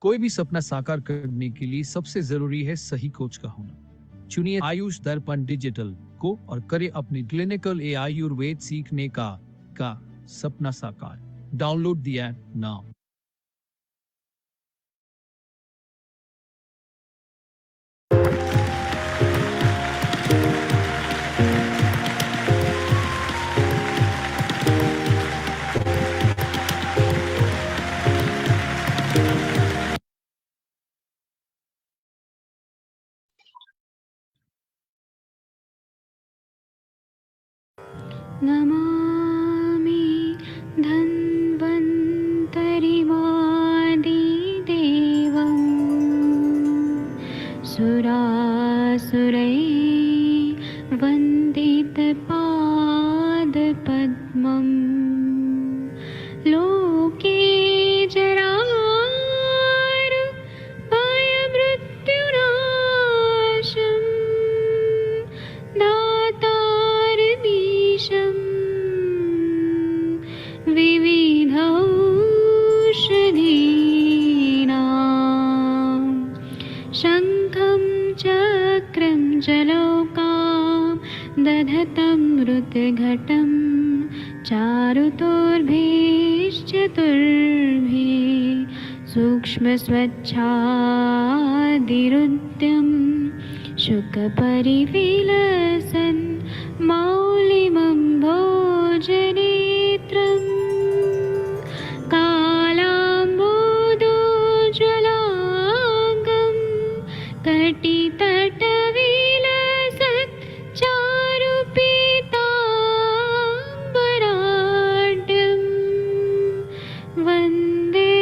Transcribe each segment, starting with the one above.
कोई भी सपना साकार करने के लिए सबसे जरूरी है सही कोच का होना। चुनिए आयुष दर्पण डिजिटल को और करे अपने क्लिनिकल आयुर्वेद सीखने का सपना साकार। Download the app now. Namami धन्वन्तरिमादिदेवं सुरासुरैः वन्दितपादपद्मं लोके जरामृत्युनाशं दातारमीशं विविधौषधीनां शङ्खं चक्रं जलौकां दधतं मृतघटं चारुतोर्भिश्चतुर्भिः सूक्ष्मस्वच्छादिरुद्यं शुकपरिविलसन् मौलिमं भोजनेत्रम् कालाम्बोदोज्ज्वलाङ्गं कटितटविलसत् चारुपीताम्बराढ्यं वन्दे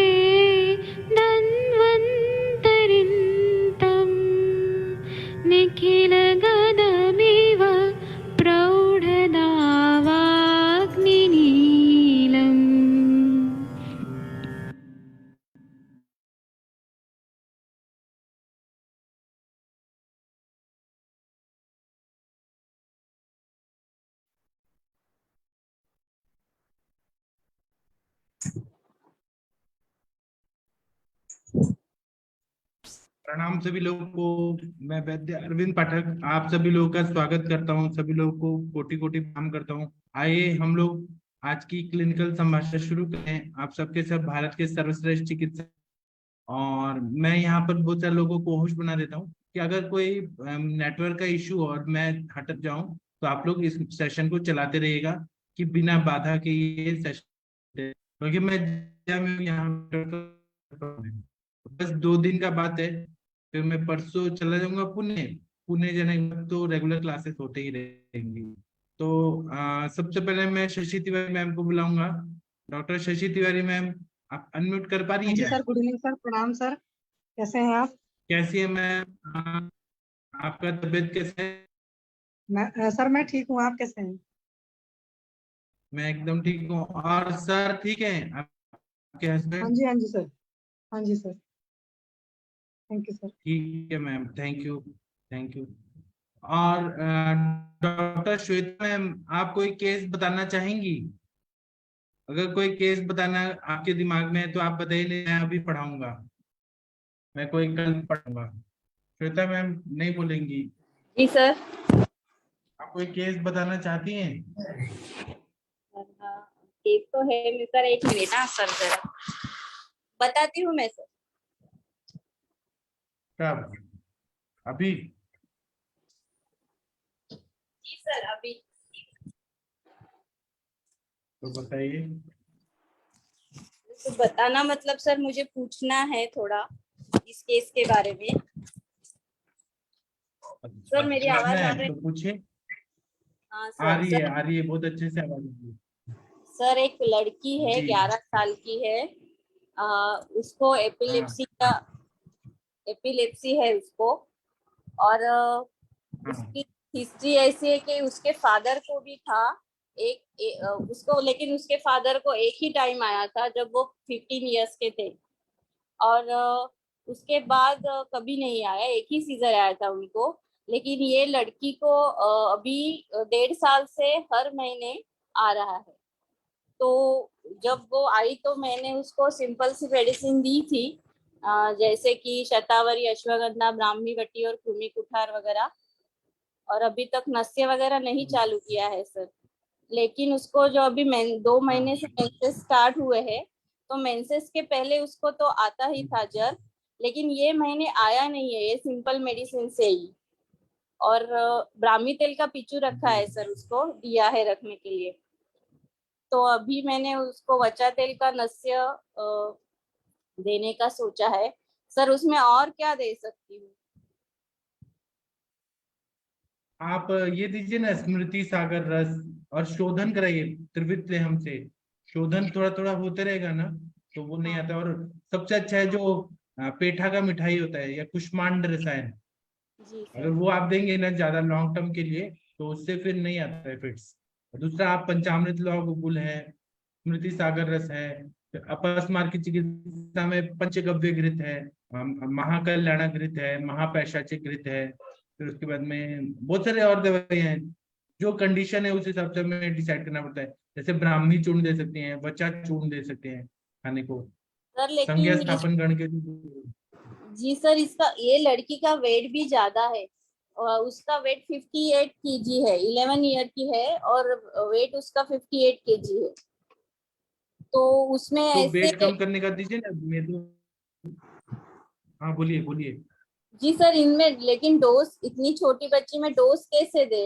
धन्वन्तरिन्तं निखिलगदमिव प्रौढदावाग्निनीलम्। प्रणाम सभी लोगों को। मैं वैद्य अरविंद पाठक आप सभी लोगों का स्वागत करता हूं। सभी लोगों को कोटि कोटि प्रणाम करता हूं। आइए हम लोग आज की क्लिनिकल संभाषण शुरू करें। आप सबके सब भारत के सर्वश्रेष्ठ चिकित्सक, और मैं यहाँ पर बहुत सारे लोगों को होस्ट बना देता हूँ कि अगर कोई नेटवर्क का इशू और मैं हट जाऊं तो आप लोग इस सेशन को चलाते रहिएगा कि बिना बाधा के ये सेशन, क्योंकि मैं यहाँ बस 2 दिन का बात है, फिर मैं परसों चला जाऊंगा पुणे। पुणे जाने के बाद तो रेगुलर क्लासेस होते ही रहेंगी। तो सबसे पहले मैं शशि तिवारी मैम को बुलाऊंगा। डॉक्टर शशि तिवारी मैम, आप अनम्यूट कर पा रही हैं? जी सर, गुड इवनिंग सर, प्रणाम सर, कैसे हैं आप? कैसी है मैम? आपका तबीयत कैसे है? सर मैं ठीक हूँ, आप कैसे हैं? मैं एकदम ठीक हूँ। और सर ठीक है आपके हस्बैंड? हाँ जी सर, हाँ जी सर, थैंक यू सर। ठीक है ma'am, thank you, thank you. और डॉक्टर श्वेता मैम, आप कोई केस बताना चाहेंगी? अगर कोई केस बताना आपके दिमाग में है तो आप बताइए, मैं अभी पढ़ाऊंगा, मैं कोई कल पढ़ाऊंगा। श्वेता मैम नहीं बोलेंगी? जी सर। आप कोई केस बताना चाहती हैं? केस तो है सर, एक मिनट ना सर, जरा बताती हूँ मैं सर। कब? अभी? जी सर अभी। तो बताइए। तो बताना मतलब सर मुझे पूछना है थोड़ा इस केस के बारे में। सर मेरी आवाज आ रही है? तो पूछिए। हाँ आ सर। रही है, आ रही है, बहुत अच्छे से आवाज आ रही है। सर एक लड़की है, 11 साल की है। उसको एपिलेप्सी है उसको। और उसकी हिस्ट्री ऐसी है कि उसके फादर को भी था उसको, लेकिन उसके फादर को एक ही टाइम आया था जब वो 15 इयर्स के थे। और उसके बाद कभी नहीं आया, एक ही सीजर आया था उनको। लेकिन ये लड़की को अभी 1.5 साल से हर महीने आ रहा है। तो जब वो आई तो मैंने उसको सिंपल सी मेडिसिन दी थी, जैसे कि शतावरी, अश्वगंधा, ब्राह्मी वटी और कृमि कुठार वगैरह। और अभी तक नस्य वगैरह नहीं चालू किया है सर। लेकिन उसको जो अभी 2 महीने से मेंसेस स्टार्ट हुए हैं, तो मेंसेस के पहले उसको तो आता ही था जर, लेकिन ये महीने आया नहीं है, ये सिंपल मेडिसिन से ही। और ब्राह्मी तेल का पिचू रखा है सर, उसको दिया है रखने के लिए। तो अभी मैंने उसको वचा तेल का नस्य देने का सोचा है सर। उसमें और क्या दे सकती हूँ? आप ये दीजिए ना, स्मृति सागर रस, और शोधन कराइए त्रिविध हमसे। शोधन थोड़ा थोड़ा होते रहेगा ना, तो वो नहीं आता। और सबसे अच्छा है जो पेठा का मिठाई होता है, या कुष्मांड रसायन, जी अगर सर। वो आप देंगे ना ज्यादा लॉन्ग टर्म के लिए, तो उससे फिर नहीं आता है फिट्स। दूसरा, आप पंचामृत लौह गुगुल है, स्मृति सागर रस है, अपस्मार की चिकित्सा में पंचगव्य घृत है, महाकल्याण घृत है, महापैशाचिक घृत है। फिर उसके बाद में बहुत सारे और दवाइयां हैं। जो कंडीशन है उस हिसाब से हमें डिसाइड करना पड़ता है। जैसे ब्राह्मी चूर्ण दे सकते हैं, वचा चूर्ण दे सकते हैं खाने को, सर संज्ञा लेकिन स्थापन गण के। जी सर, इसका ये लड़की का वेट भी ज्यादा है। और उसका वेट 58 kg है, 11 ईयर की है, और वेट उसका 58 kg है। तो उसमें तो ऐसे। वेट कम करने का दीजिए ना, मैं तो। हाँ, बोलिए बोलिए। जी सर, इनमें लेकिन डोज, इतनी छोटी बच्ची में डोज कैसे दे,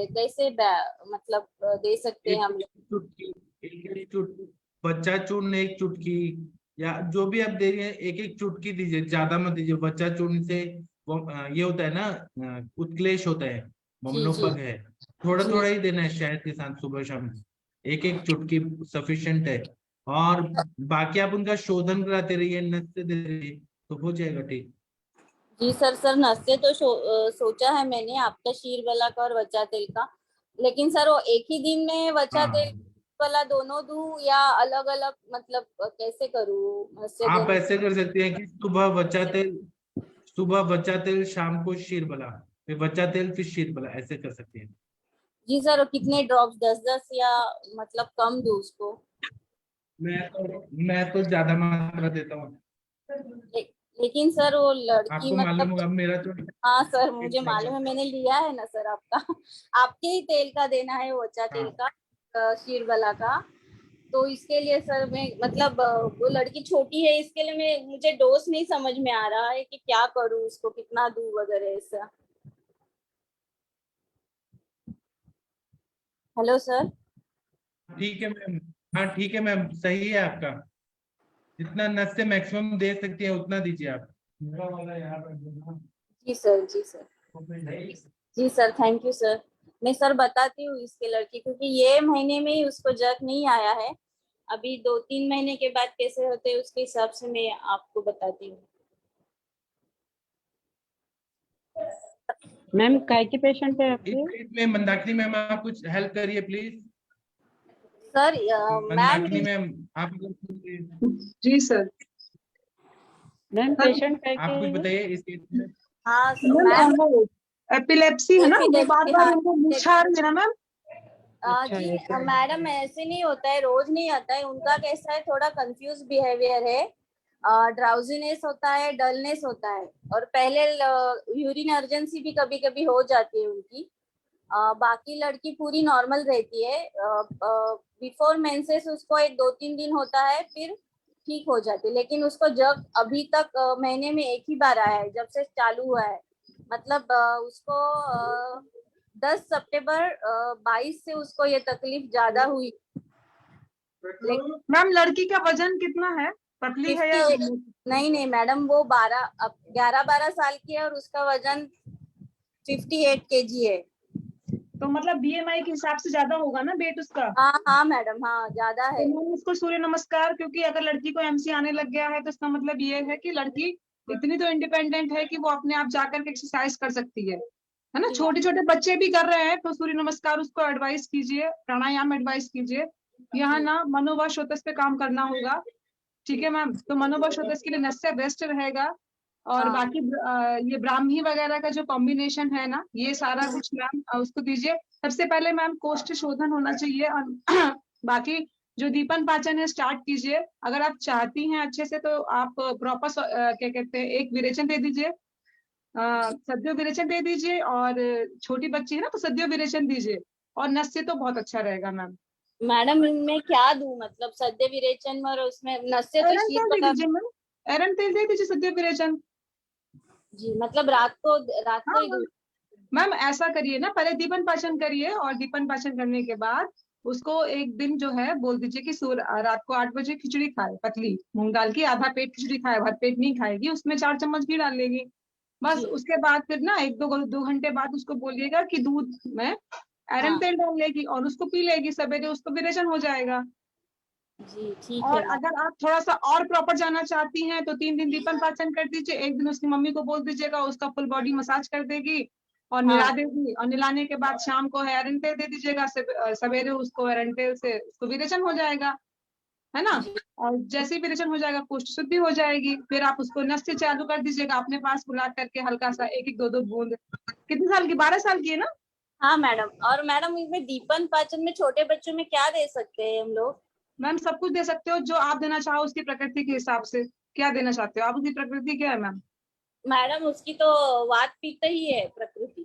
मतलब दे सकते हैं एक हम लोग? चुटकी, एक चुटकी बच्चा चूर्ण, एक चुटकी, या जो भी आप दे रहे हैं एक एक चुटकी दीजिए, ज्यादा मत दीजिए। बच्चा चूर्ण से वो ये होता है ना, उत्क्लेश होता है, जी जी ममनोपग है। थोड़ा जी। थोड़ा ही देना है शहद के साथ सुबह शाम। एक एक चुटकी सफिशिएंट है। और बाकी आप उनका शोधन कराते रहिए, नस्य दे रहिए, तो हो जाएगा ठीक। जी सर। सर नस्य तो सोचा है मैंने, आपका शीर वाला का और वचा तेल का। लेकिन सर वो एक ही दिन में वचा तेल हाँ, वाला दोनों दूं, या अलग अलग, मतलब कैसे करूँ नस्य आप देने? ऐसे कर सकते हैं कि सुबह बच्चा तेल, शाम को शीरबला, फिर बच्चा तेल, फिर शीरबला, ऐसे कर सकते हैं। जी सर, कितने ड्रॉप्स, 10-10 या मतलब कम दूं उसको? मैं तो ज्यादा मात्रा देता हूँ। ले, लेकिन सर वो लड़की आपको मालूम मतलब। होगा, मेरा तो हाँ सर, मुझे मालूम है, प्रॉब्लम। मैंने लिया है ना सर आपका। आपके ही तेल का देना है, वचा तेल हाँ, का, शीरबला का। तो इसके लिए सर मैं मतलब वो लड़की छोटी है, इसके लिए मुझे डोज नहीं समझ में आ रहा है कि क्या करूँ, उसको कितना दूं वगैरह ऐसा। Hello sir. ठीक है मैम। हाँ ठीक है मैम, सही है आपका। जितना नस से मैक्सिमम दे सकती है उतना दीजिए आप। मेरा वाला यहाँ पे देना। जी सर, जी सर। जी सर, थैंक यू सर। मैं सर बताती हूँ इसके लड़की, क्योंकि ये महीने में ही उसको जग नहीं आया है। अभी 2-3 महीने के बाद कैसे होते हैं उसके हिसाब से मैं आपको बताती हूँ। मैम काय के पेशेंट है इस आपके? केस में मंदाकिनी मैम आप कुछ हेल्प करिए please. Sir ma'am, Mandakini ma'am, आप जी सर। मैम सर पेशेंट काय के आप कुछ है ये? बताइए इस केस में। हाँ मैम, मैम वो एपिलेप्सी है ना, वो बार एपिलेप्सी, बार हाँ। उनको मुझा रही है ना मैम। अच्छा जी ऐसे। मैडम, ऐसे नहीं होता है, रोज नहीं आता है उनका। कैसा है, थोड़ा कंफ्यूज बिहेवियर है, ड्राउजीनेस होता है, डलनेस होता है, और पहले यूरिन अर्जेंसी भी कभी कभी हो जाती है उनकी। बाकी लड़की पूरी नॉर्मल रहती है। बिफोर मेंसेस उसको 1-2-3 दिन होता है, फिर ठीक हो जाती है। लेकिन उसको जब अभी तक महीने में एक ही बार आया है, जब से चालू हुआ है। मतलब उसको 10 सितंबर 22 से उसको ये तकलीफ ज्यादा हुई। लेकिन मैम लड़की का वजन कितना है, पतली है या 58, नहीं नहीं मैडम, वो 11-12 साल की है, और उसका वजन 58 kg है। तो मतलब बीएमआई के हिसाब से ज्यादा होगा ना वेट उसका। हाँ हाँ मैडम, हाँ ज्यादा तो है। मैम उसको सूर्य नमस्कार, क्योंकि अगर लड़की को एमसी आने लग गया है तो इसका मतलब ये है कि लड़की इतनी तो इंडिपेंडेंट है कि वो अपने आप जाकर के एक्सरसाइज कर सकती है ना। जी छोटे छोटे बच्चे भी कर रहे हैं, तो सूर्य नमस्कार उसको एडवाइस कीजिए, प्राणायाम एडवाइस कीजिए। यहाँ जी ना मनोवाशोतस पे काम करना होगा। ठीक है मैम, तो मनोवाशोतस के लिए नस्य बेस्ट रहेगा। और हाँ। बाकी ये ब्राह्मी वगैरह का जो कॉम्बिनेशन है ना, ये सारा कुछ मैम उसको दीजिए। सबसे पहले मैम कोष्ठ शोधन होना चाहिए, और बाकी जो दीपन पाचन है स्टार्ट कीजिए। अगर आप चाहती हैं अच्छे से तो आप प्रॉपर क्या कहते हैं एक विरेचन दे दीजिए, सद्यो विरेचन दे दीजिए, और छोटी बच्ची है ना तो सद्यो विरेचन दीजिए, और नस से तो बहुत अच्छा रहेगा मैम। मैडम इनमें क्या दूं, मतलब सद्य विरेचन में और उसमें नस्य तो एरन शीत तेल दे वाला। दीजिए मैम, एरन तेल दे दीजिए सद्यो विरेचन। जी मतलब रात को हाँ ही दूं। मैम ऐसा करिए ना, पहले दीपन पाचन करिए, और दीपन पाचन करने के बाद उसको एक दिन जो है बोल दीजिए कि रात को 8 बजे खिचड़ी खाए, पतली मूंग दाल की, आधा पेट खिचड़ी खाए, भर पेट नहीं खाएगी, उसमें 4 चम्मच घी डाल लेगी बस। जी उसके बाद फिर ना 1-2 घंटे बाद उसको बोलिएगा कि दूध में आयरन हाँ तेल डाल लेगी और उसको पी लेगी, सवेरे उसको विरेचन हो जाएगा। जी ठीक और है मैम। अगर आप थोड़ा सा और प्रॉपर जाना चाहती हैं तो 3 दिन दीपन पाचन कर दीजिए, एक दिन उसकी मम्मी को बोल दीजिएगा, उसका फुल बॉडी मसाज कर देगी और निला हाँ देगी, और निलाने के बाद शाम को हेयर तेल दे दीजिएगा, सवेरे उसको हेयर तेल से उसको विरेचन हो जाएगा, है ना। जी और जैसे ही विरेचन हो जाएगा कुष्ठ शुद्धि हो जाएगी, फिर आप उसको नस से चालू कर दीजिएगा, अपने पास बुला करके हल्का सा 1-1 2-2 बूंद। कितने साल की, 12 साल की है ना। हाँ मैडम। और मैडम इसमें दीपन पाचन में छोटे बच्चों में क्या दे सकते हैं हम लोग? मैम सब कुछ दे सकते हो जो आप देना चाहो, उसकी प्रकृति के हिसाब से क्या देना चाहते हो आप, उसकी प्रकृति क्या है मैम। मैडम उसकी तो वात पित्त ही है प्रकृति।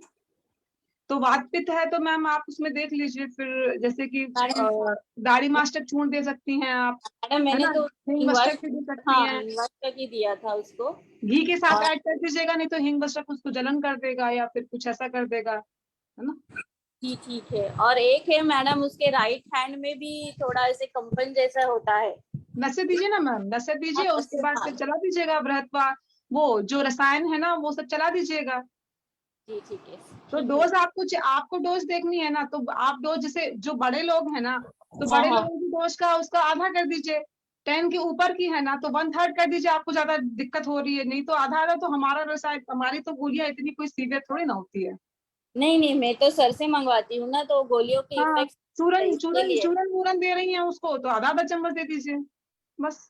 तो वात पित्त है तो मैम आप उसमें देख लीजिए फिर, जैसे कि मैडम दाढ़ी मास्टर चूर्ण दे सकती हैं आप, मैडम है मैंने ना, तो हिंग इन्वर्स, मस्तक भी दे सकती हाँ हैं। इन्वर्स ही दिया था उसको। घी के साथ और ऐड कर दीजिएगा, नहीं तो हिंग मस्तक उसको जलन कर देगा या फिर कुछ ऐसा कर देगा, है ना। जी ठीक है। और एक है मैडम उसके राइट हैंड में भी थोड़ा ऐसे कंपन जैसा होता है। नशे दीजिए ना मैम, नशे दीजिए, उसके बाद हाँ फिर चला दीजिएगा बृहत्वा, वो जो रसायन है ना वो सब चला दीजिएगा। जी ठीक है तो ठीक है। डोज आपको डोज देखनी है ना, तो आप डोज जैसे जो बड़े लोग हैं ना, तो हाँ बड़े हाँ लोगों की डोज का उसका आधा कर दीजिए। 10 के ऊपर की है ना तो 1/3 कर दीजिए, आपको ज्यादा दिक्कत हो रही है, नहीं तो आधा आधा। तो हमारा रसायन, हमारी तो गोलियां इतनी कोई सीवियर थोड़ी ना होती है। नहीं नहीं, मैं तो सर से मंगवाती हूँ ना, तो गोलियों के हाँ इफेक्ट चूरन इसके चूरन लिए। चूरन वूरन दे रही हैं उसको तो आधा आधा चम्मच दे दीजिए बस।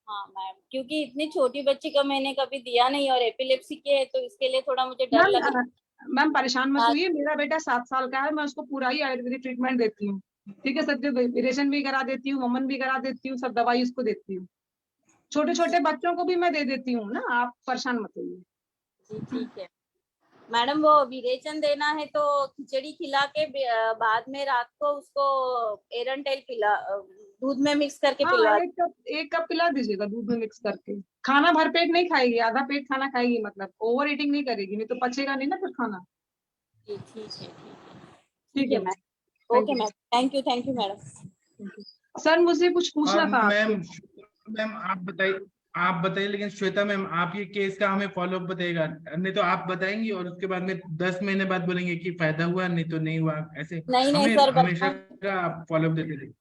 हाँ मैम, क्योंकि इतनी छोटी बच्ची का मैंने कभी दिया नहीं और एपिलेप्सी की है, तो इसके लिए थोड़ा मुझे डर मैम लग रहा मैम परेशान मत है। हुई, मेरा बेटा 7 साल का है, मैं उसको पूरा ही आयुर्वेदिक ट्रीटमेंट देती हूँ। ठीक है, सद्य विरेचन भी करा देती हूँ, वमन भी करा देती हूँ, सब दवाई उसको देती हूँ। छोटे छोटे बच्चों को भी मैं दे देती हूँ ना, आप परेशान मत होइए। जी ठीक है मैडम। वो विरेचन देना है तो खिचड़ी खिला के बाद में रात को उसको एरंडेल दूध में मिक्स करके हाँ पिलवा। 1 कप पिला दीजिएगा दूध में मिक्स करके। खाना भर पेट नहीं खाएगी, आधा पेट खाना खाएगी, मतलब ओवर ईटिंग नहीं करेगी, नहीं तो पचेगा नहीं ना फिर खाना। जी ठीक है ठीक है ठीक ठीक है है, ma'am. Thank okay you. Ma'am, thank you madam. Sir मुझे कुछ और पूछना था मैम, आपसे। मैम आप बताइए, लेकिन श्वेता मैम आप ये केस का हमें फॉलोअप बताइएगा, नहीं तो आप बताएंगी और उसके बाद में 10 महीने बाद बोलेंगे कि फायदा हुआ नहीं तो नहीं हुआ, ऐसे नहीं नहीं हमें सर हमेशा बताऊं। का आप फॉलोअप देते रहिए।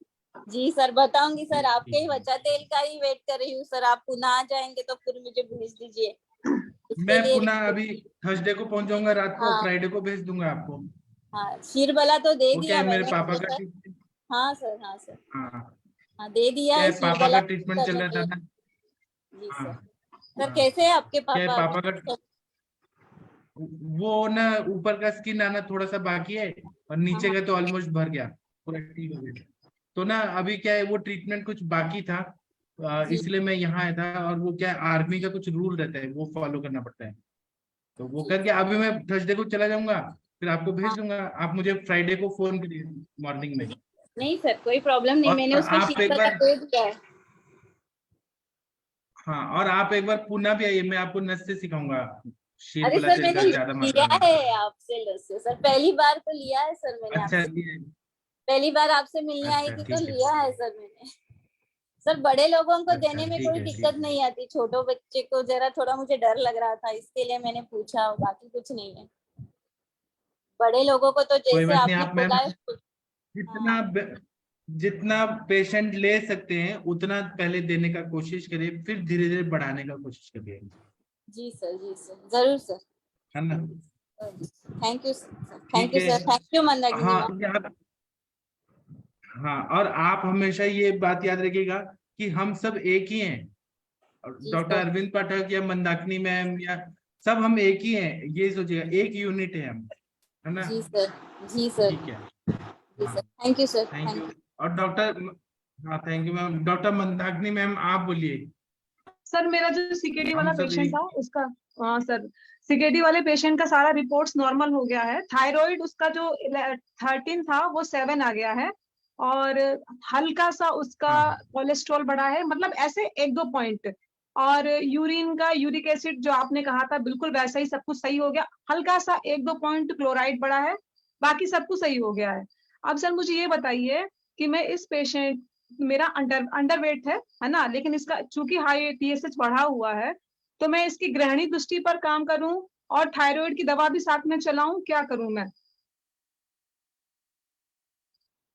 जी सर बताऊंगी सर, आपके ही बच्चा तेल का ही वेट कर रही हूँ सर। आप पुनः आ जाएंगे तो फिर मुझे भेज दीजिए इसके मैं लिए। पुनः अभी थर्सडे को पहुंच जाऊंगा, रात को हाँ फ्राइडे को भेज दूंगा आपको। हाँ, शीरबला तो दे वो क्या दिया है, मेरे मैंने पापा उसको का सर। हाँ सर हाँ सर। हाँ, हाँ दे दिया क्या है है, पापा शीरबला का ट्रीटमेंट चल करने रहा के था लिए। ना। जी सर। हाँ सर हाँ, कैसे है आपके क्या है, पापा पापा का अभी? वो ना ऊपर का स्किन आना थोड़ा सा बाकी है, और हाँ नीचे हाँ का तो ऑलमोस्ट भर गया, पूरा ठीक हो गया। तो ना अभी क्या है, वो ट्रीटमेंट कुछ बाकी था, जी इसलिए मैं यहाँ आया था। और वो क्या है, आर्मी का कुछ रूल रहता है, वो फॉलो करना पड़ता है। तो वो जी। करके अभी मैं थर्सडे को चला जाऊंगा, फिर आपको भेज हाँ दूंगा, आप मुझे फ्राइडे को फोन करिए मॉर्निंग में। नहीं सर कोई प्रॉब्लम नहीं, मैंने और उसको आप एक शीरबला बार, दे दिया है। हाँ, और आप एक बार पुनः भी आइए, मैं आपको नस से सिखाऊंगा शीर अरे बला सर तेल मैंने का ज्यादा लिया मात्रा में। है आपसे लस्सी सर, पहली बार तो लिया है सर मैंने अच्छा आपसे। ये, पहली बार आपसे मिलने आई अच्छा थी तो ठीक है, लिया है सर मैंने। सर बड़े लोगों को अच्छा देने में ठीक कोई है दिक्कत ठीक है। नहीं आती, छोटो बच्चे को जरा थोड़ा मुझे डर लग रहा था, इसके लिए मैंने पूछा, बाकी कुछ नहीं है। बड़े लोगों को तो कोई जैसे बात नहीं, आपने आप मैम बोला है। जितना हाँ जितना पेशेंट ले सकते हैं उतना पहले देने का कोशिश करिए, फिर धीरे धीरे बढ़ाने का कोशिश करिए, जी सर जरूर सर। है ना। थैंक यू सर, ठीक है। थैंक यू मंदाकिनी हाँ मैम। हाँ, और आप हमेशा ये बात याद रखिएगा कि हम सब एक ही हैं, और जी डॉक्टर सर अरविंद पाठक या मंदाकिनी मैम या सब हम एक ही हैं, ये सोचिएगा, एक यूनिट है हम, है ना। जी सर जी सर ठीक है। जी हाँ sir. Thank you sir thank you. और डॉक्टर, हाँ thank you ma'am. Doctor Mandakini ma'am आप बोलिए। सर मेरा जो सीकेडी हम वाला सभी पेशेंट था उसका, हाँ सर, सीकेडी वाले पेशेंट का सारा रिपोर्ट्स नॉर्मल हो गया है। थायराइड उसका जो 13 था वो 7 आ गया है, और हल्का सा उसका हाँ कोलेस्ट्रॉल बढ़ा है, मतलब ऐसे 1-2 पॉइंट। और यूरिन का यूरिक एसिड जो आपने कहा था बिल्कुल वैसा ही सब कुछ सही हो गया, हल्का सा 1-2 पॉइंट क्लोराइड बढ़ा है, बाकी सब कुछ सही हो गया है। अब सर मुझे ये बताइए कि मैं इस पेशेंट, मेरा अंडरवेट है ना, लेकिन इसका चूंकि हाई टीएसएच बढ़ा हुआ है, तो मैं इसकी ग्रहणी दृष्टि पर काम करूं और थायराइड की दवा भी साथ में चलाऊं, क्या करूं मैं?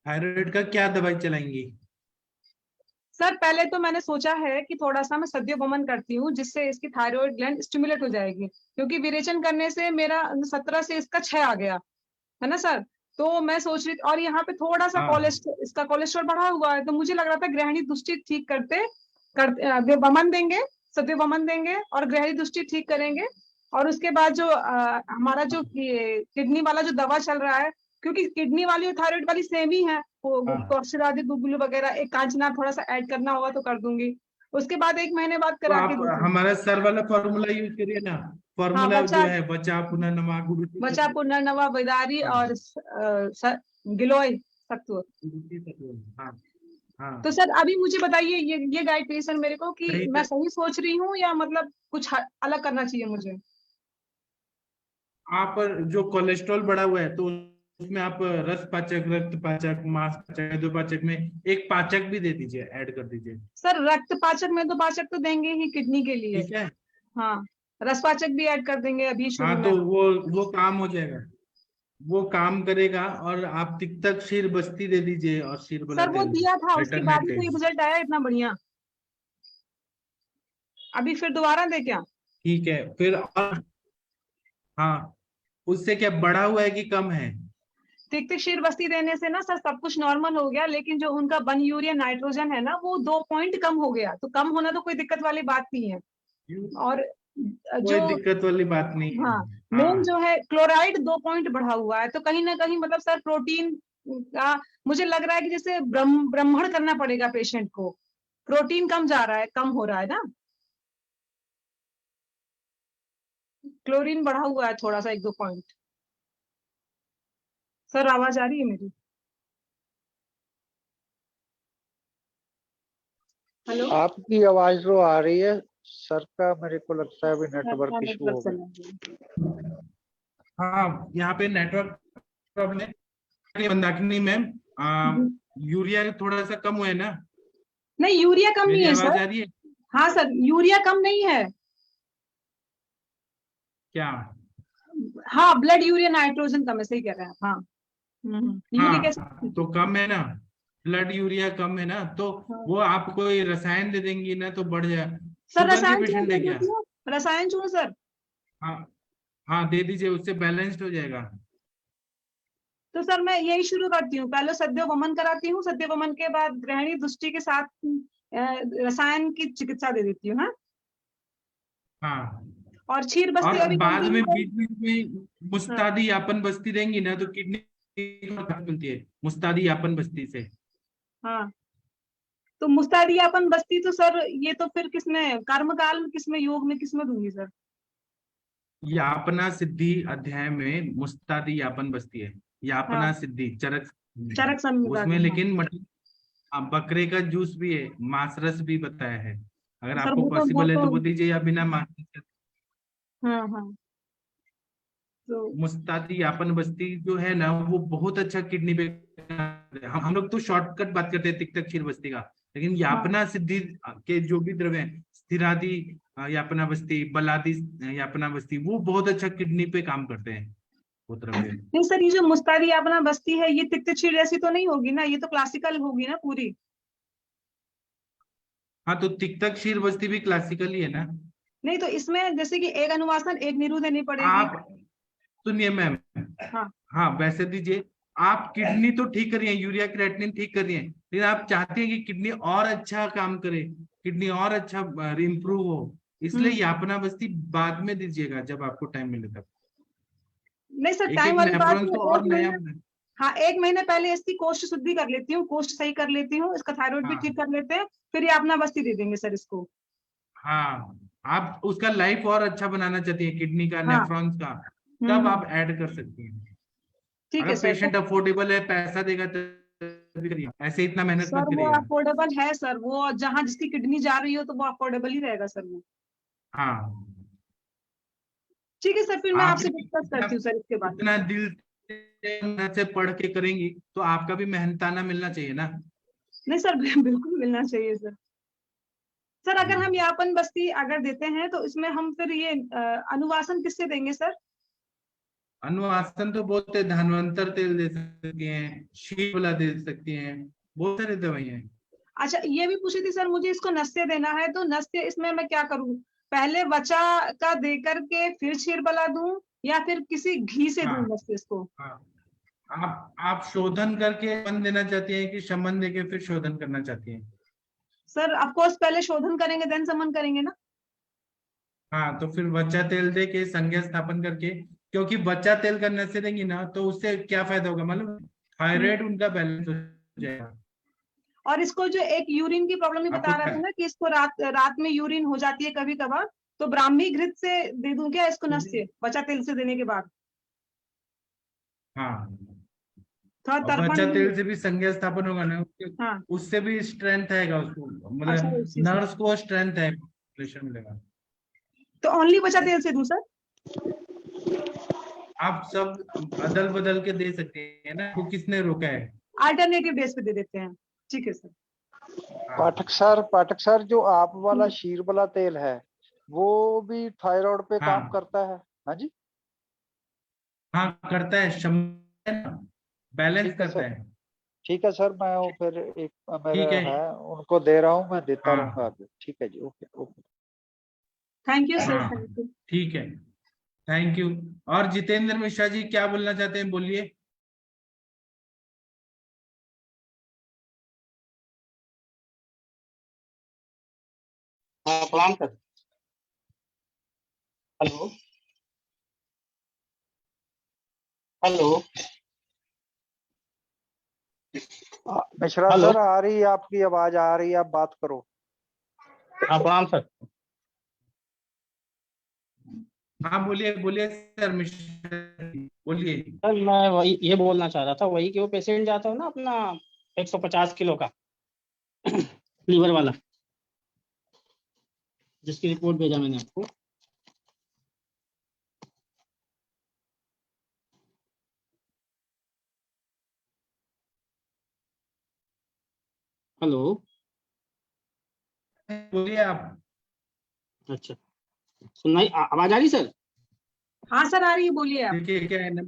थायराइड का क्या दवाई चलाएंगी? सर पहले तो मैंने सोचा है कि थोड़ा सा मैं सद्य वमन करती हूँ, जिससे इसकी थायराइड ग्लैंड स्टिमुलेट हो जाएगी, क्योंकि विरेचन करने से मेरा 17 से इसका 6 आ गया है ना सर। तो मैं सोच रही, और यहाँ पे थोड़ा सा हाँ इसका कोलेस्ट्रॉल बढ़ा हुआ है, तो मुझे लग रहा था ग्रहणी दृष्टि ठीक करते वमन देंगे, सद्य वमन देंगे और ग्रहणी दृष्टि ठीक करेंगे, और उसके बाद जो हमारा जो किडनी वाला जो दवा चल रहा है, क्योंकि किडनी वाली और थायराइड वाली सेम ही है, वो हाँ कॉक्सिडाइल गुगुलू वगैरह, एक कांचना थोड़ा सा ऐड करना होगा तो कर दूंगी। उसके बाद 1 महीने बाद तो करा के आप दूंगी। हमारा सर वाला फॉर्मूला यूज करिए ना। हाँ, फॉर्मूला जो है बचा पुनर्नवा गुरु बचा पुनर्नवा बेदारी हाँ और गिलोय सत्व। हाँ हाँ। तो सर अभी मुझे बताइए ये डाइटेशन मेरे को कि नहीं मैं तो सही सोच रही हूँ या मतलब कुछ अलग करना चाहिए मुझे? आप जो कोलेस्ट्रॉल बढ़ा हुआ है तो उसमें आप रस पाचक, रक्त पाचक, मांस पाचक, मेदोपाचक में एक पाचक भी दे दीजिए, ऐड कर दीजिए। सर रक्त पाचक में तो पाचक तो देंगे ही किडनी के लिए। ठीक है। हाँ, रसपाचक भी ऐड कर देंगे अभी शुरू हाँ में। तो वो काम हो जाएगा, वो काम करेगा। और आप तिक्तक शीर बस्ती दे दीजिए और शीर बला सर वो तेल दिया था, उसके बाद ही तो ये अल्टरनेटिव। रिजल्ट आया इतना बढ़िया। अभी फिर दोबारा दे क्या? ठीक है फिर। और हाँ, उससे क्या बढ़ा हुआ है कि कम है? तिक्तिक क्षीर बस्ती देने से ना सर सब कुछ नॉर्मल हो गया, लेकिन जो उनका बन यूरिया नाइट्रोजन है ना वो 2 पॉइंट कम हो गया, तो कम होना तो कोई दिक्कत वाली बात नहीं है। और कोई जो, दिक्कत वाली बात नहीं है। हाँ, मेन हाँ जो है क्लोराइड 2 पॉइंट बढ़ा हुआ है, तो कहीं ना कहीं मतलब सर प्रोटीन का मुझे लग रहा है कि जैसे ब्रह्मण करना पड़ेगा पेशेंट को, प्रोटीन कम जा रहा है, कम हो रहा है ना, क्लोरीन बढ़ा हुआ है थोड़ा सा 1-2 पॉइंट। सर आवाज आ रही है मेरी? हेलो, आपकी आवाज तो आ रही है, सर का मेरे को लगता है अभी नेटवर्क इशू हो गया। हाँ, यहाँ पे नेटवर्क प्रॉब्लम है। मंदाकिनी मैम, यूरिया थोड़ा सा कम हुआ है ना? नहीं यूरिया कम नहीं मेरी है आवाज सर। आ रही है हाँ सर, यूरिया कम नहीं है। क्या? हाँ, ब्लड यूरिया नाइट्रोजन कम है, सही कह रहे हैं आप। हाँ, यूरिक हाँ एसिड। तो कम है ना, ब्लड यूरिया कम है ना, तो हाँ। वो आप कोई रसायन दे देंगी ना तो बढ़ जाए। सर शुगर के रसायन चूर्ण पेशेंट दे है क्या? देती हूँ, रसायन चूर्ण सर। हाँ हाँ दे दीजिए, उससे बैलेंस्ड हो जाएगा। तो सर मैं यही शुरू करती हूँ, पहले सद्य वमन कराती हूँ, सद्य वमन के बाद ग्रहणी दृष्टि के साथ रसायन की चिकित्सा दे देती हूँ। हाँ, हाँ और क्षीर बस्ती और अभी बाद में कंटिन्यू बीच बीच में मुस्तादी यापन बस्ती देंगी ना तो किडनी मिलती है मुस्तादी यापन बस्ती से। हाँ, तो मुस्तादियापन बस्ती तो सर ये तो फिर किसमें, कर्मकाल में किसमें, योग में किसमें दूंगी सर? यापना सिद्धि अध्याय में मुस्तादी यापन बस्ती है। यापना हाँ, सिद्धि चरक चरक संहिता उसमें, में, हाँ। लेकिन बकरे का जूस भी है, मांस रस भी बताया है। अगर सर आपको वो पॉसिबल है तो तो वो दीजिए, या बिना मांस रस। हाँ हाँ, तो मुस्तादी यापन बस्ती जो है ना वो बहुत अच्छा किडनी पे। हम लोग तो शॉर्टकट बात करते हैं तिक्तक क्षीर बस्ती का, लेकिन हाँ। यापना सिद्धि के जो भी द्रव्य हैं, स्थिरादि यापना बस्ती, बलादि यापना बस्ती, वो बहुत अच्छा किडनी पे काम करते हैं वो द्रव्य। नहीं सर, ये जो मुस्तादियापना बस्ती है ये तिक्त क्षीर जैसी तो नहीं होगी ना, ये तो क्लासिकल होगी ना पूरी? हाँ तो तिक्तक क्षीर बस्ती भी क्लासिकल ही है ना। नहीं तो इसमें जैसे कि एक अनुवासन एक निरु देनी पड़ेगी। आप सुनिए मैम, हाँ हाँ वैसे दीजिए। आप किडनी तो ठीक कर रही हैं, यूरिया क्रिएटिनिन ठीक कर रही हैं, लेकिन आप चाहते हैं कि किडनी और अच्छा काम करे, किडनी और अच्छा इम्प्रूव हो, इसलिए यापना बस्ती बाद में दीजिएगा जब आपको टाइम मिले तब। नहीं सर, एक टाइम एक वाली बात नेफ्रॉन है, तो और एक नया महीना। हाँ, 1 महीने पहले इसकी कोष्ठ शुद्धि कर लेती हूँ, कोष्ठ सही कर लेती हूँ, इसका थायराइड भी हाँ। ठीक कर लेते हैं, फिर ये अपना बस्ती दे देंगे सर इसको। हाँ, आप उसका लाइफ और अच्छा बनाना चाहती हैं, किडनी का, हाँ। नेफ्रॉन्स का, तब आप ऐड कर सकती हैं। ठीक है अगर सर। पेशेंट अफोर्डेबल है, पैसा देगा तभी करिए, ऐसे इतना मेहनत मत सर वो करिएगा। अफोर्डेबल है सर, वो जहाँ जिसकी किडनी जा रही हो तो वो अफोर्डेबल ही रहेगा सर वो। हाँ, ठीक है सर, फिर मैं आप आपसे डिस्कस करती हूँ सर इसके बाद। इतना दिल मेहनत से पढ़ के करेंगी तो आपका भी मेहनताना मिलना चाहिए ना। नहीं सर, बिल्कुल मिलना चाहिए सर। सर अगर हम यापन बस्ती अगर देते हैं तो इसमें हम फिर ये अनुवासन किससे देंगे सर? अनुवासन तो बहुत है, धन्वंतर तेल दे सकती हैं, शीत वाला दे सकती हैं, बहुत सारी दवाइयां हैं। अच्छा, ये भी पूछी थी सर, मुझे इसको नस्य देना है, तो नस्य इसमें मैं क्या करूँ? पहले वचा का दे करके फिर क्षीरबला दूं, या फिर किसी घी से दूं हाँ, नस्य इसको? हाँ, आप शोधन करके शमन देना चाहती हैं कि शमन देके फिर शोधन करना चाहती हैं? सर ऑफ कोर्स पहले शोधन करेंगे देन समन करेंगे ना। हाँ, तो फिर बच्चा तेल दे के संज्ञा स्थापन करके, क्योंकि बच्चा तेल करने से देंगी ना तो उससे क्या फायदा होगा मालूम? थायराइड उनका बैलेंस हो जाएगा। और इसको जो एक यूरिन की प्रॉब्लम भी आपको बता रहा था ना कि इसको रात में यूरिन हो जाती है कभी कभार, तो ब्राह्मी घृत से दे दूं क्या इसको नस्य बचा तेल से देने के बाद? हाँ, थोड़ा और तर्पण बच्चा भी। तेल से भी संज्ञा स्थापन होगा ना, हाँ। उससे भी स्ट्रेंथ आएगा उसको, अच्छा, मतलब उसी से। नर्स को स्ट्रेंथ है, मिलेगा। तो ओनली बचा तेल से दूं सर? आप सब अदल बदल के दे सकते हैं ना, वो किसने रोका है? अल्टरनेटिव डेज पे दे देते हैं। ठीक है सर। हाँ, पाठक सर जो आप वाला शीर वाला तेल है वो भी थायराइड पे काम हाँ, करता है? हाँ जी। हाँ, करता है, बैलेंस ठीक है करता सर, है। ठीक है सर, मैं वो फिर एक ठीक मेरा है। है उनको दे रहा हूँ, मैं देता हाँ, रहूंगा आगे। ठीक है जी, okay okay. Thank you sir, हाँ, थैंक यू। ठीक है, थैंक यू। और जितेंद्र मिश्रा जी क्या बोलना चाहते हैं, बोलिए। हाँ प्रणाम sir. Hello hello Mishra hello. Sir आ रही है आपकी आवाज, आ रही है, आप बात करो। हाँ प्रणाम सर। हाँ, बोलिए बोलिए सर, मिश्रा जी, बोलिए। सर मैं वही ये बोलना चाह रहा था, वही कि वो पेशेंट जाता है ना अपना 150 किलो का लीवर वाला, जिसकी रिपोर्ट भेजा मैंने आपको। हेलो। बोलिए आप। अच्छा, सुनाई आवाज आ रही सर? हाँ सर, आ रही है, बोलिए आप। देखिए क्या है ना,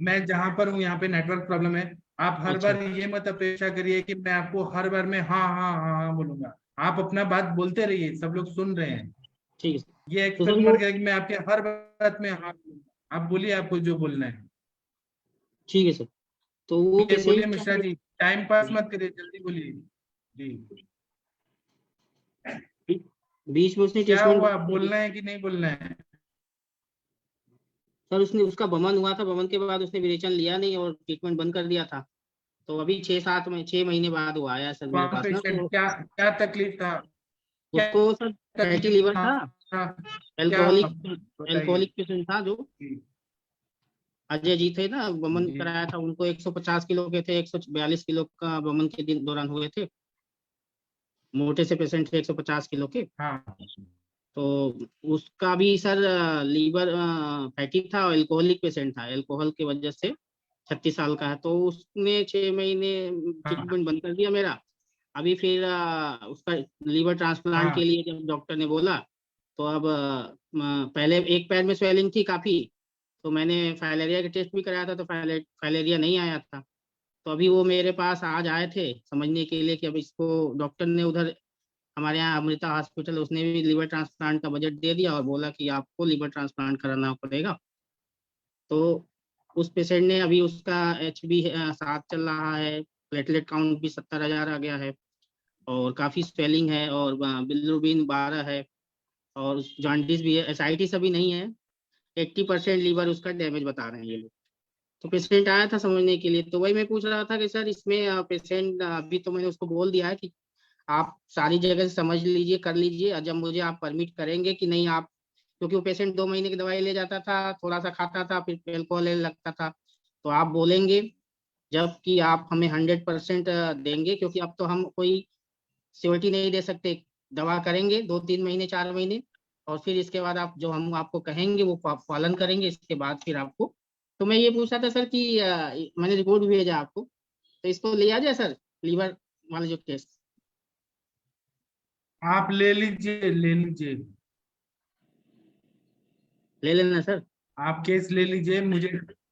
मैं जहां पर हूँ यहाँ पे नेटवर्क प्रॉब्लम है। आप हर अच्छा बार ये मत अपेक्षा करिए कि मैं आपको हर बार में हाँ हाँ हाँ हाँ बोलूंगा। आप अपना बात बोलते रहिए, सब लोग सुन रहे हैं। ठीक है सर। ये तो एक्सपेक्ट सर मत वो करिए कि मैं आपके हर बात में हाँ बोलूंगा। आप बोलिए, आपको जो बोलना है। ठीक है सर। तो वो ये बोलिए patient Mishra ji, time pass मत करिए, जल्दी बोलिए जी। बीच में उसने क्या ट्रीटमेंट हुआ, बंद कर दी। बोलना है कि नहीं बोलना है? सर उसने उसका वमन हुआ था, वमन के बाद उसने विरेचन लिया नहीं और ट्रीटमेंट बंद कर दिया था। तो अभी 6 महीने बाद वो आया सर मेरे कौन पास ना, पेशेंट, तो क्या क्या तकलीफ था? क्या उसको सर फैटी तकलीफ लीवर था? था। क्या हुआ एल्कोहलिक बताइए। एल्कोहलिक पेशेंट था जो जी अजय जी थे ना, वमन जी। कराया था उनको। 150 किलो के थे, 142 किलो का वमन के दिन दौरान हुए थे। मोटे से पेशेंट थे 150 किलो के। हाँ, तो उसका भी सर लीवर फैटी था और एल्कोहलिक पेशेंट था, एल्कोहल की वजह से। 36 साल का है, तो उसने 6 महीने हाँ, ट्रीटमेंट बंद कर दिया मेरा। अभी फिर उसका लीवर ट्रांसप्लांट हाँ, के लिए जब डॉक्टर ने बोला, तो अब पहले एक पैर में स्वेलिंग थी काफी। तो मैंने फाइलेरिया का टेस्ट भी कराया था, तो फाइलेरिया नहीं आया था। तो अभी वो मेरे पास आज आए थे समझने के लिए कि अब इसको डॉक्टर ने उधर हमारे यहाँ अमृता हॉस्पिटल, उसने भी लीवर ट्रांसप्लांट का बजट दे दिया और बोला कि आपको लीवर ट्रांसप्लांट कराना पड़ेगा। तो उस पेशेंट ने अभी उसका HB 7 चल रहा है, प्लेटलेट काउंट भी 70,000 आ गया है, और काफी स्वेलिंग है, और बिलिरुबिन 12 है, और जॉन्डिस भी है। एसआईटी अभी नहीं है। 80% लीवर उसका डैमेज बता रहे हैं ये लोग। तो पेशेंट आया था समझने के लिए, तो वही मैं पूछ रहा था कि सर इसमें पेशेंट अभी तो मैंने उसको बोल दिया है कि आप सारी जगह से समझ लीजिए, कर लीजिए, और जब मुझे आप परमिट करेंगे कि नहीं आप, क्योंकि वो पेशेंट 2 महीने की दवाई ले जाता था, थोड़ा सा खाता था, फिर अल्कोहल लेने लगता था, तो आप बोलेंगे जब कि आप हमें 100% देंगे, क्योंकि अब तो हम कोई सिक्योरिटी नहीं दे सकते, दवा करेंगे 2-3 महीने 4 महीने, और फिर इसके बाद आप जो हम आपको कहेंगे वो पालन करेंगे, इसके बाद फिर आपको। तो मैं ये पूछा था सर कि मैंने रिपोर्ट भेजा आपको, तो इसको ले आ जाए सर, लीवर वाले जो टेस्ट। आप ले लीजिए, ले लीजिए, ले लेना सर। आप केस ले लीजिए, मुझे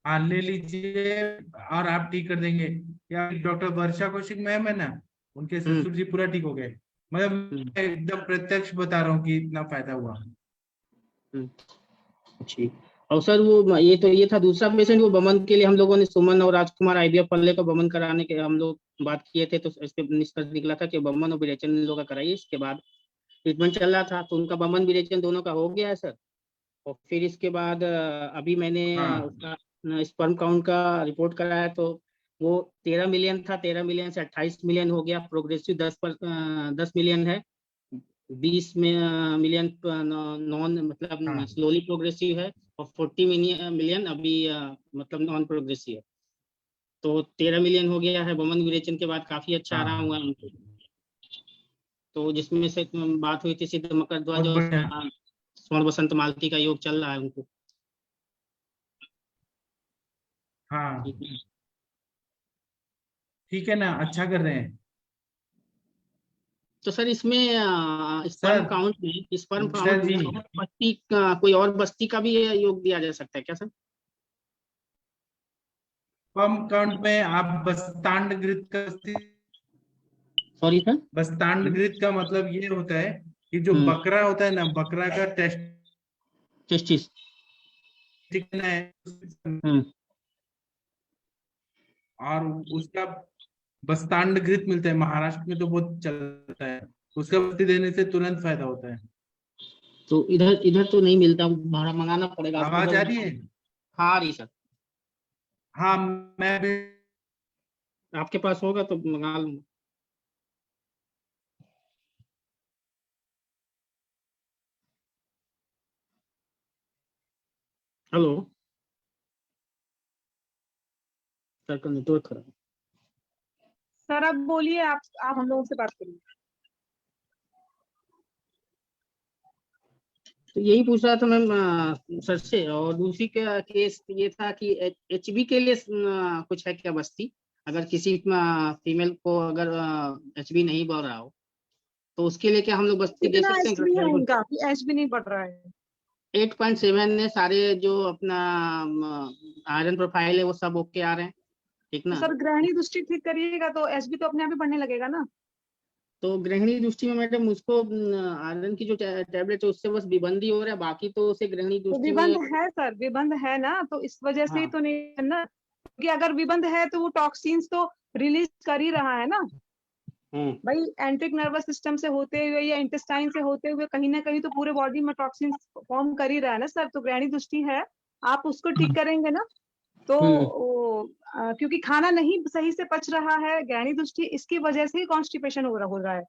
हाँ ले लीजिए, और आप ठीक कर देंगे। या डॉक्टर वर्षा कौशिक मैम है ना, उनके ससुर जी पूरा ठीक हो गए। मतलब मैं एकदम प्रत्यक्ष बता रहा हूँ कि इतना फायदा हुआ। ठीक। और सर वो ये था दूसरा पेशेंट, वो बमन के लिए हम लोगों ने सुमन और राजकुमार IVF पल्ले का बमन कराने के हम लोग बात किए थे, तो इस पे निष्कर्ष निकला था कि बमन और विरेचन इन लोगों का कराइए। इसके बाद ट्रीटमेंट चल रहा था, तो उनका बमन विरेचन दोनों का हो गया है सर। और फिर इसके बाद अभी मैंने उसका स्पर्म काउंट का रिपोर्ट कराया, तो वो 13 मिलियन था, 13 मिलियन से 28 मिलियन हो गया। प्रोग्रेसिव 10 मिलियन है, 20 मिलियन नॉन मतलब स्लोली प्रोग्रेसिव है, और 40 मिलियन अभी मतलब नॉन प्रोग्रेसिव है। तो 13 मिलियन हो गया है बमन विरेचन के बाद, काफी अच्छा आराम हुआ उनको। तो जिसमें से बात हुई थी सिद्ध मकरध्वज जो स्वर्ण बसंत मालती का योग चल रहा है उनको। हाँ ठीक है ना, अच्छा कर रहे हैं। तो सर इसमें स्पर्म काउंट में और बस्ती का कोई और बस्ती का भी योग दिया जा सकता है क्या सर? स्पर्म काउंट में आप बस्तांड घृत का, सॉरी सर, बस्तांड घृत का मतलब ये होता है कि जो बकरा होता है ना, बकरा का टेस्टिस है और उसका बस्तांड घृत मिलता है, महाराष्ट्र में तो बहुत चलता है, उसका बस्ती देने से तुरंत फायदा होता है। तो इधर तो नहीं मिलता, भाड़ा मंगाना पड़ेगा। आवाज आ रही है? हाँ आ रही सर। हाँ मैं भी, आपके पास होगा तो मंगा लूंगा। हेलो सर का नेटवर्क खराब। सर अब बोलिए, आप हम लोगों से बात करिए। तो यही पूछ रहा था मैम सर से। और दूसरी का केस ये था कि HB के लिए कुछ है क्या बस्ती? अगर किसी फीमेल को अगर HB नहीं बढ़ रहा हो तो उसके लिए क्या हम लोग बस्ती दे सकते हैं? HB है उनका, HB नहीं बढ़ रहा है। 8.7 है, सारे जो अपना आयरन प्रोफाइल है वो सब ओके आ रहे हैं, ठीक ना? सर ग्रहणी दृष्टि ठीक करिएगा तो HB तो अपने आप ही बढ़ने लगेगा ना। तो गृहिणी दृष्टि में मैडम उसको आयरन की जो टैबलेट है उससे बस विबंधी हो रहा है, बाकी तो उसे गृहिणी तो दृष्टि विबंध में है सर, विबंध है ना, तो इस वजह से ही तो नहीं है ना, क्योंकि अगर विबंध है तो वो टॉक्सिन्स तो रिलीज कर ही रहा है ना भाई, एंट्रिक नर्वस सिस्टम से होते हुए या इंटेस्टाइन से होते हुए कहीं ना कहीं तो पूरे बॉडी में टॉक्सिन्स फॉर्म कर ही रहा है ना सर। तो ग्रहणी दृष्टि है, आप उसको ठीक करेंगे ना तो क्योंकि खाना नहीं सही से पच रहा है, ग्रहणी दृष्टि इसकी वजह से ही कॉन्स्टिपेशन हो रहा है।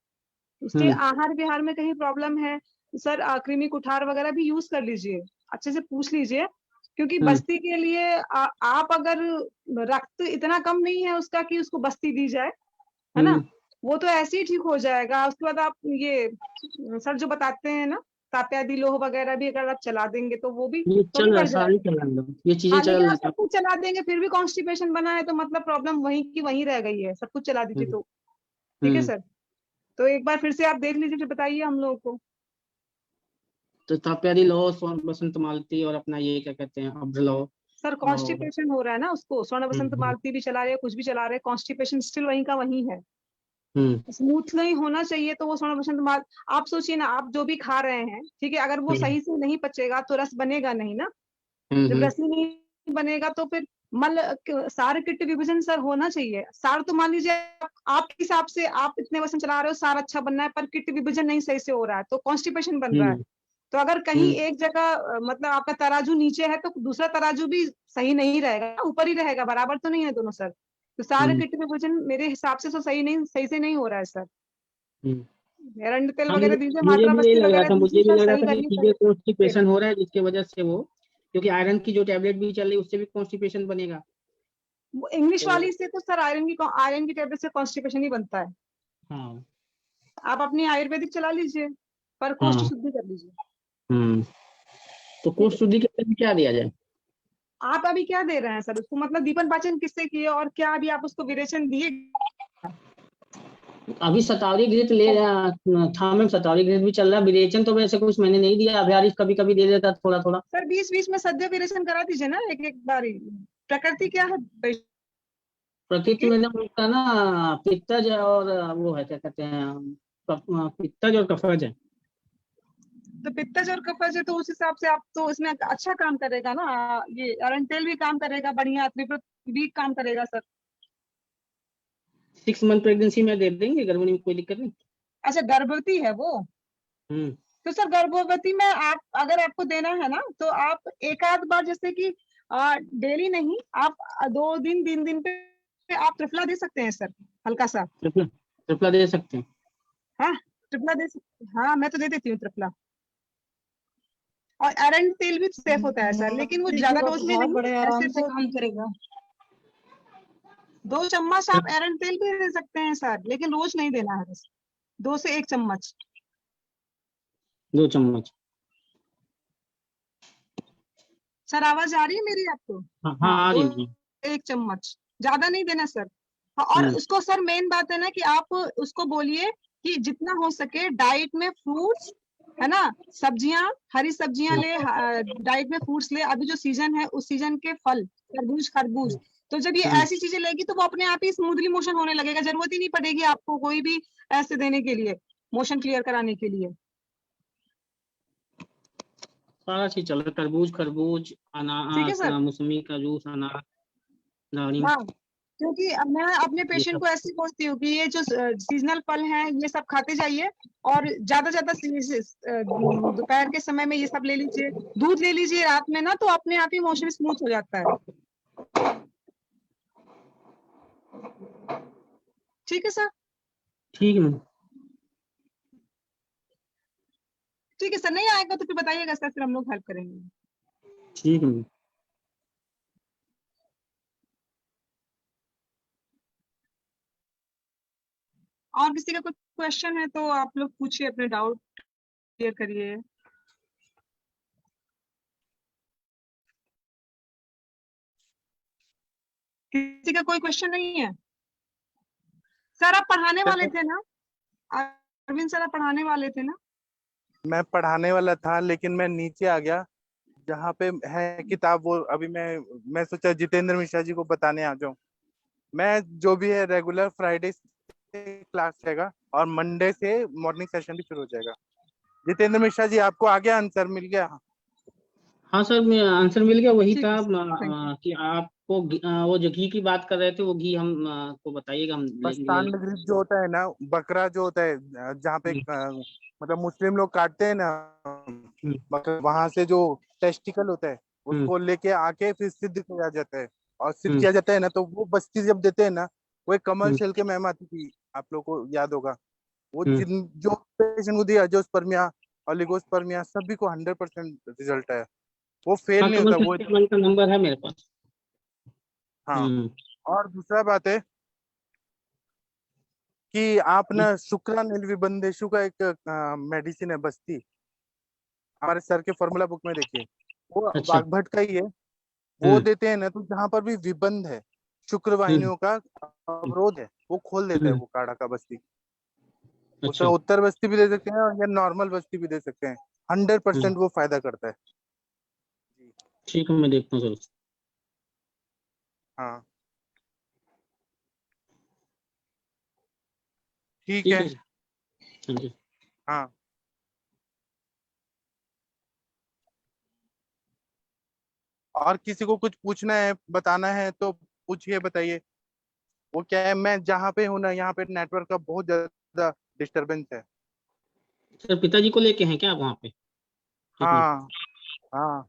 उसके आहार विहार में कहीं प्रॉब्लम है सर, कृमि कुठार वगैरह भी यूज कर लीजिए, अच्छे से पूछ लीजिए, क्योंकि बस्ती के लिए आप अगर रक्त इतना कम नहीं है उसका कि उसको बस्ती दी जाए, है ना, वो तो ऐसे ही ठीक हो जाएगा। उसके बाद आप ये सर जो बताते हैं ना ताप्यादि लोह वगैरह भी अगर आप चला देंगे तो वो भी तो भी बढ़ जाएगा। ये चीजें चल रहा है, सब कुछ चला देंगे फिर भी कॉन्स्टिपेशन बना है तो मतलब प्रॉब्लम वहीं की वहीं रह गई है। सब कुछ चला दीजिए तो ठीक है सर। तो एक बार फिर से आप देख लीजिए, फिर बताइए हम लोगों को। तो ताप्यादि लो, स्वर्ण बसंत मालती और अपना ये क्या कहते हैं अब्रलो। सर कॉन्स्टिपेशन हो रहा है ना उसको, स्वर्ण बसंत मालती भी चला रहे, कुछ भी चला रहे, कॉन्स्टिपेशन स्टिल वहीं का वहीं है। स्मूथ नहीं होना चाहिए तो वो स्वर्ण बसंत माल, आप सोचिए ना, आप जो भी खा रहे हैं ठीक है, अगर वो सही से नहीं पचेगा तो रस बनेगा नहीं ना। जब रस नहीं बनेगा तो फिर मल सार किट विभाजन सर होना चाहिए। सार तो मान लीजिए आपके हिसाब से आप इतने वजन चला रहे हो, सार अच्छा बनना है, पर किट विभाजन नहीं सही से हो रहा है तो कॉन्स्टिपेशन बन रहा है। तो अगर कहीं एक जगह मतलब आपका तराजू नीचे है तो दूसरा तराजू भी सही नहीं रहेगा, ऊपर ही रहेगा, बराबर तो नहीं है दोनों सर। तो सारे किट में वजन मेरे हिसाब से तो सही से नहीं हो रहा है सर। एरंड तेल हाँ, वगैरह दीजिए, मुझे मात्रा भी यही बस्ती लग रहा वगैरह था, मुझे दीजिए, भी सर लग रहा सही था कि करनी चीजें पड़ेगी। कॉन्स्टिपेशन हो रहा है जिसकी वजह से वो, क्योंकि आयरन की जो टैबलेट भी चल रही है उससे भी कॉन्स्टिपेशन बनेगा। इंग्लिश तो वाली से तो सर आयरन की टेबलेट से कॉन्स्टिपेशन ही बनता है। हाँ आप अपनी आयुर्वेदिक चला लीजिए, पर कोष्ठ हाँ शुद्धि कर लीजिए। तो ठीक कोष्ठ है, शुद्धि के लिए भी क्या दिया जाए? आप अभी क्या दे रहे हैं सर उसको, मतलब दीपन पाचन किससे किए और क्या अभी आप उसको विरेचन दिए? अभी शतावरी घृत ले रहा था मैम, शतावरी घृत भी चल रहा है, विरेचन तो वैसे कुछ मैंने नहीं दिया, अभ्यारिश कभी कभी दे देता थोड़ा थोड़ा। सर बीच बीच में सद्य विरेचन करा दीजिए ना, एक एक बारी। प्रकृति क्या है प्रकृति में जब उसका ना पित्तज और वो है क्या कहते हैं, पित्तज और कफज है। तो पित्तज और कफज है, तो उस हिसाब से आप तो इसमें अच्छा काम करेगा ना। ये अरंड तेल भी काम करेगा बढ़िया, त्रिपुर भी काम करेगा सर। 6 मंथ प्रेगनेंसी में दे देंगे, गर्भणी में कोई दिक्कत नहीं। अच्छा, गर्भवती है वो? हम्म तो सर गर्भवती में आप अगर आपको देना है ना, तो आप एक आध बार, जैसे कि डेली नहीं, आप 2 दिन 3 दिन पे आप त्रिफला दे सकते हैं सर, हल्का सा। ट्रिपला ट्रिपला दे सकते हैं। हाँ, त्रिफला दे सकते, हाँ मैं तो दे देती हूँ त्रिफला। और अरंड तेल भी सेफ होता है सर, लेकिन वो ज्यादा डोज में नहीं, ऐसे ऐसे काम करेगा। 2 चम्मच आप अरंड तेल भी दे सकते हैं सर, लेकिन रोज नहीं देना है बस, 2 से 1 चम्मच। 2 चम्मच। सर आवाज आ रही है मेरी आपको? हाँ हाँ, आ रही 2 है। 1 चम्मच, ज्यादा नहीं देना सर। हाँ, और उसको सर मेन बात है ना कि आप उसको बोलिए कि जितना हो सके डाइट में फ्रूट्स, है ना, सब्जियां, हरी सब्जियां ले, डाइट में फ्रूट्स ले, अभी जो सीजन है उस सीजन के फल, तरबूज खरबूज। तो जब ये ऐसी चीजें लेगी तो वो अपने आप ही स्मूथली मोशन होने लगेगा, जरूरत ही नहीं पड़ेगी आपको कोई भी ऐसे देने के लिए, मोशन क्लियर कराने के लिए। सारा चीज चल रहा है, तरबूज खरबूज, ठीक है सर। मौसमी का जूस, अनार, दारिम, हाँ, क्योंकि अब मैं अपने ये पेशेंट सब। को ऐसे ही बोलती हूँ कि ये जो सीजनल फल हैं ये सब खाते जाइए, और ज्यादा ज्यादा दोपहर के समय में ये सब ले लीजिए, दूध ले लीजिए रात में ना, तो अपने आप ही मोशन स्मूथ हो जाता है। ठीक है सर। ठीक है मैम। ठीक है सर, नहीं आएगा तो फिर बताइएगा सर, फिर हम लोग हेल्प करेंगे। ठीक है मैम। और किसी का कोई क्वेश्चन है तो आप लोग पूछिए, अपने डाउट क्लियर करिए। किसी का कोई क्वेश्चन नहीं है? सर आप पढ़ाने वाले थे ना, अरविंद सर आप पढ़ाने वाले थे ना? मैं पढ़ाने वाला था लेकिन मैं नीचे आ गया जहाँ पे है किताब, वो अभी मैं सोचा जितेंद्र मिश्रा जी को बताने आ जाऊं। मैं जो भी है रेगुलर फ्राइडे से क्लास रहेगा और मंडे से मॉर्निंग सेशन भी शुरू हो जाएगा। जितेंद्र मिश्रा जी, आपको आ गया आंसर, मिल गया? हाँ सर, मैं आंसर मिल गया, वही ठीक था है सर, थैंक यू। कि आपको वो जो घी की बात कर रहे थे, वो घी हम को बताइएगा, हम ले बस्तान लेंगे। घृत जो होता है ना, बकरा जो होता है जहाँ पे मतलब मुस्लिम लोग काटते हैं ना बकरा, वहां से जो टेस्टिकल होता है उसको लेके आके फिर सिद्ध किया जाता है, और सिद्ध किया जाता है ना तो वो बस्ती जब देते हैं ना, वो एक कमल छेल के मैम आती थी, आप लोग को याद होगा। वो जो पेशेंट को दिया, जो स्पर्मिया ओलिगोस्पर्मिया सभी को 100% रिजल्ट है, वो फेल हाँ, नहीं कमल होता वो। ट्रीटमेंट का नंबर है मेरे पास। हाँ, और दूसरा बात है कि आप ना शुक्रा निर्विबंधेशु का एक मेडिसिन है बस्ती, हमारे सर के फॉर्मूला बुक में देखिए, वो अच्छा। वाग्भट का ही है। वो देते हैं ना, तो जहाँ पर भी विबंध है, शुक्र वाहिनियों का अवरोध है, वो खोल देता है वो काढ़ा का बस्ती। उसमें अच्छा। उत्तर बस्ती भी दे सकते हैं या नॉर्मल बस्ती भी दे सकते हैं, 100% वो फायदा करता है। ठीक है, मैं देखता हूँ सर। हाँ ठीक ठीक है। है सर। हाँ जी। हाँ, और किसी को कुछ पूछना है बताना है तो पूछिए, बताइए। वो क्या है, मैं जहाँ पे हूँ ना, यहाँ पे नेटवर्क का बहुत ज्यादा डिस्टरबेंस है। सर पिताजी को लेके हैं क्या आप वहाँ पे? हाँ हाँ।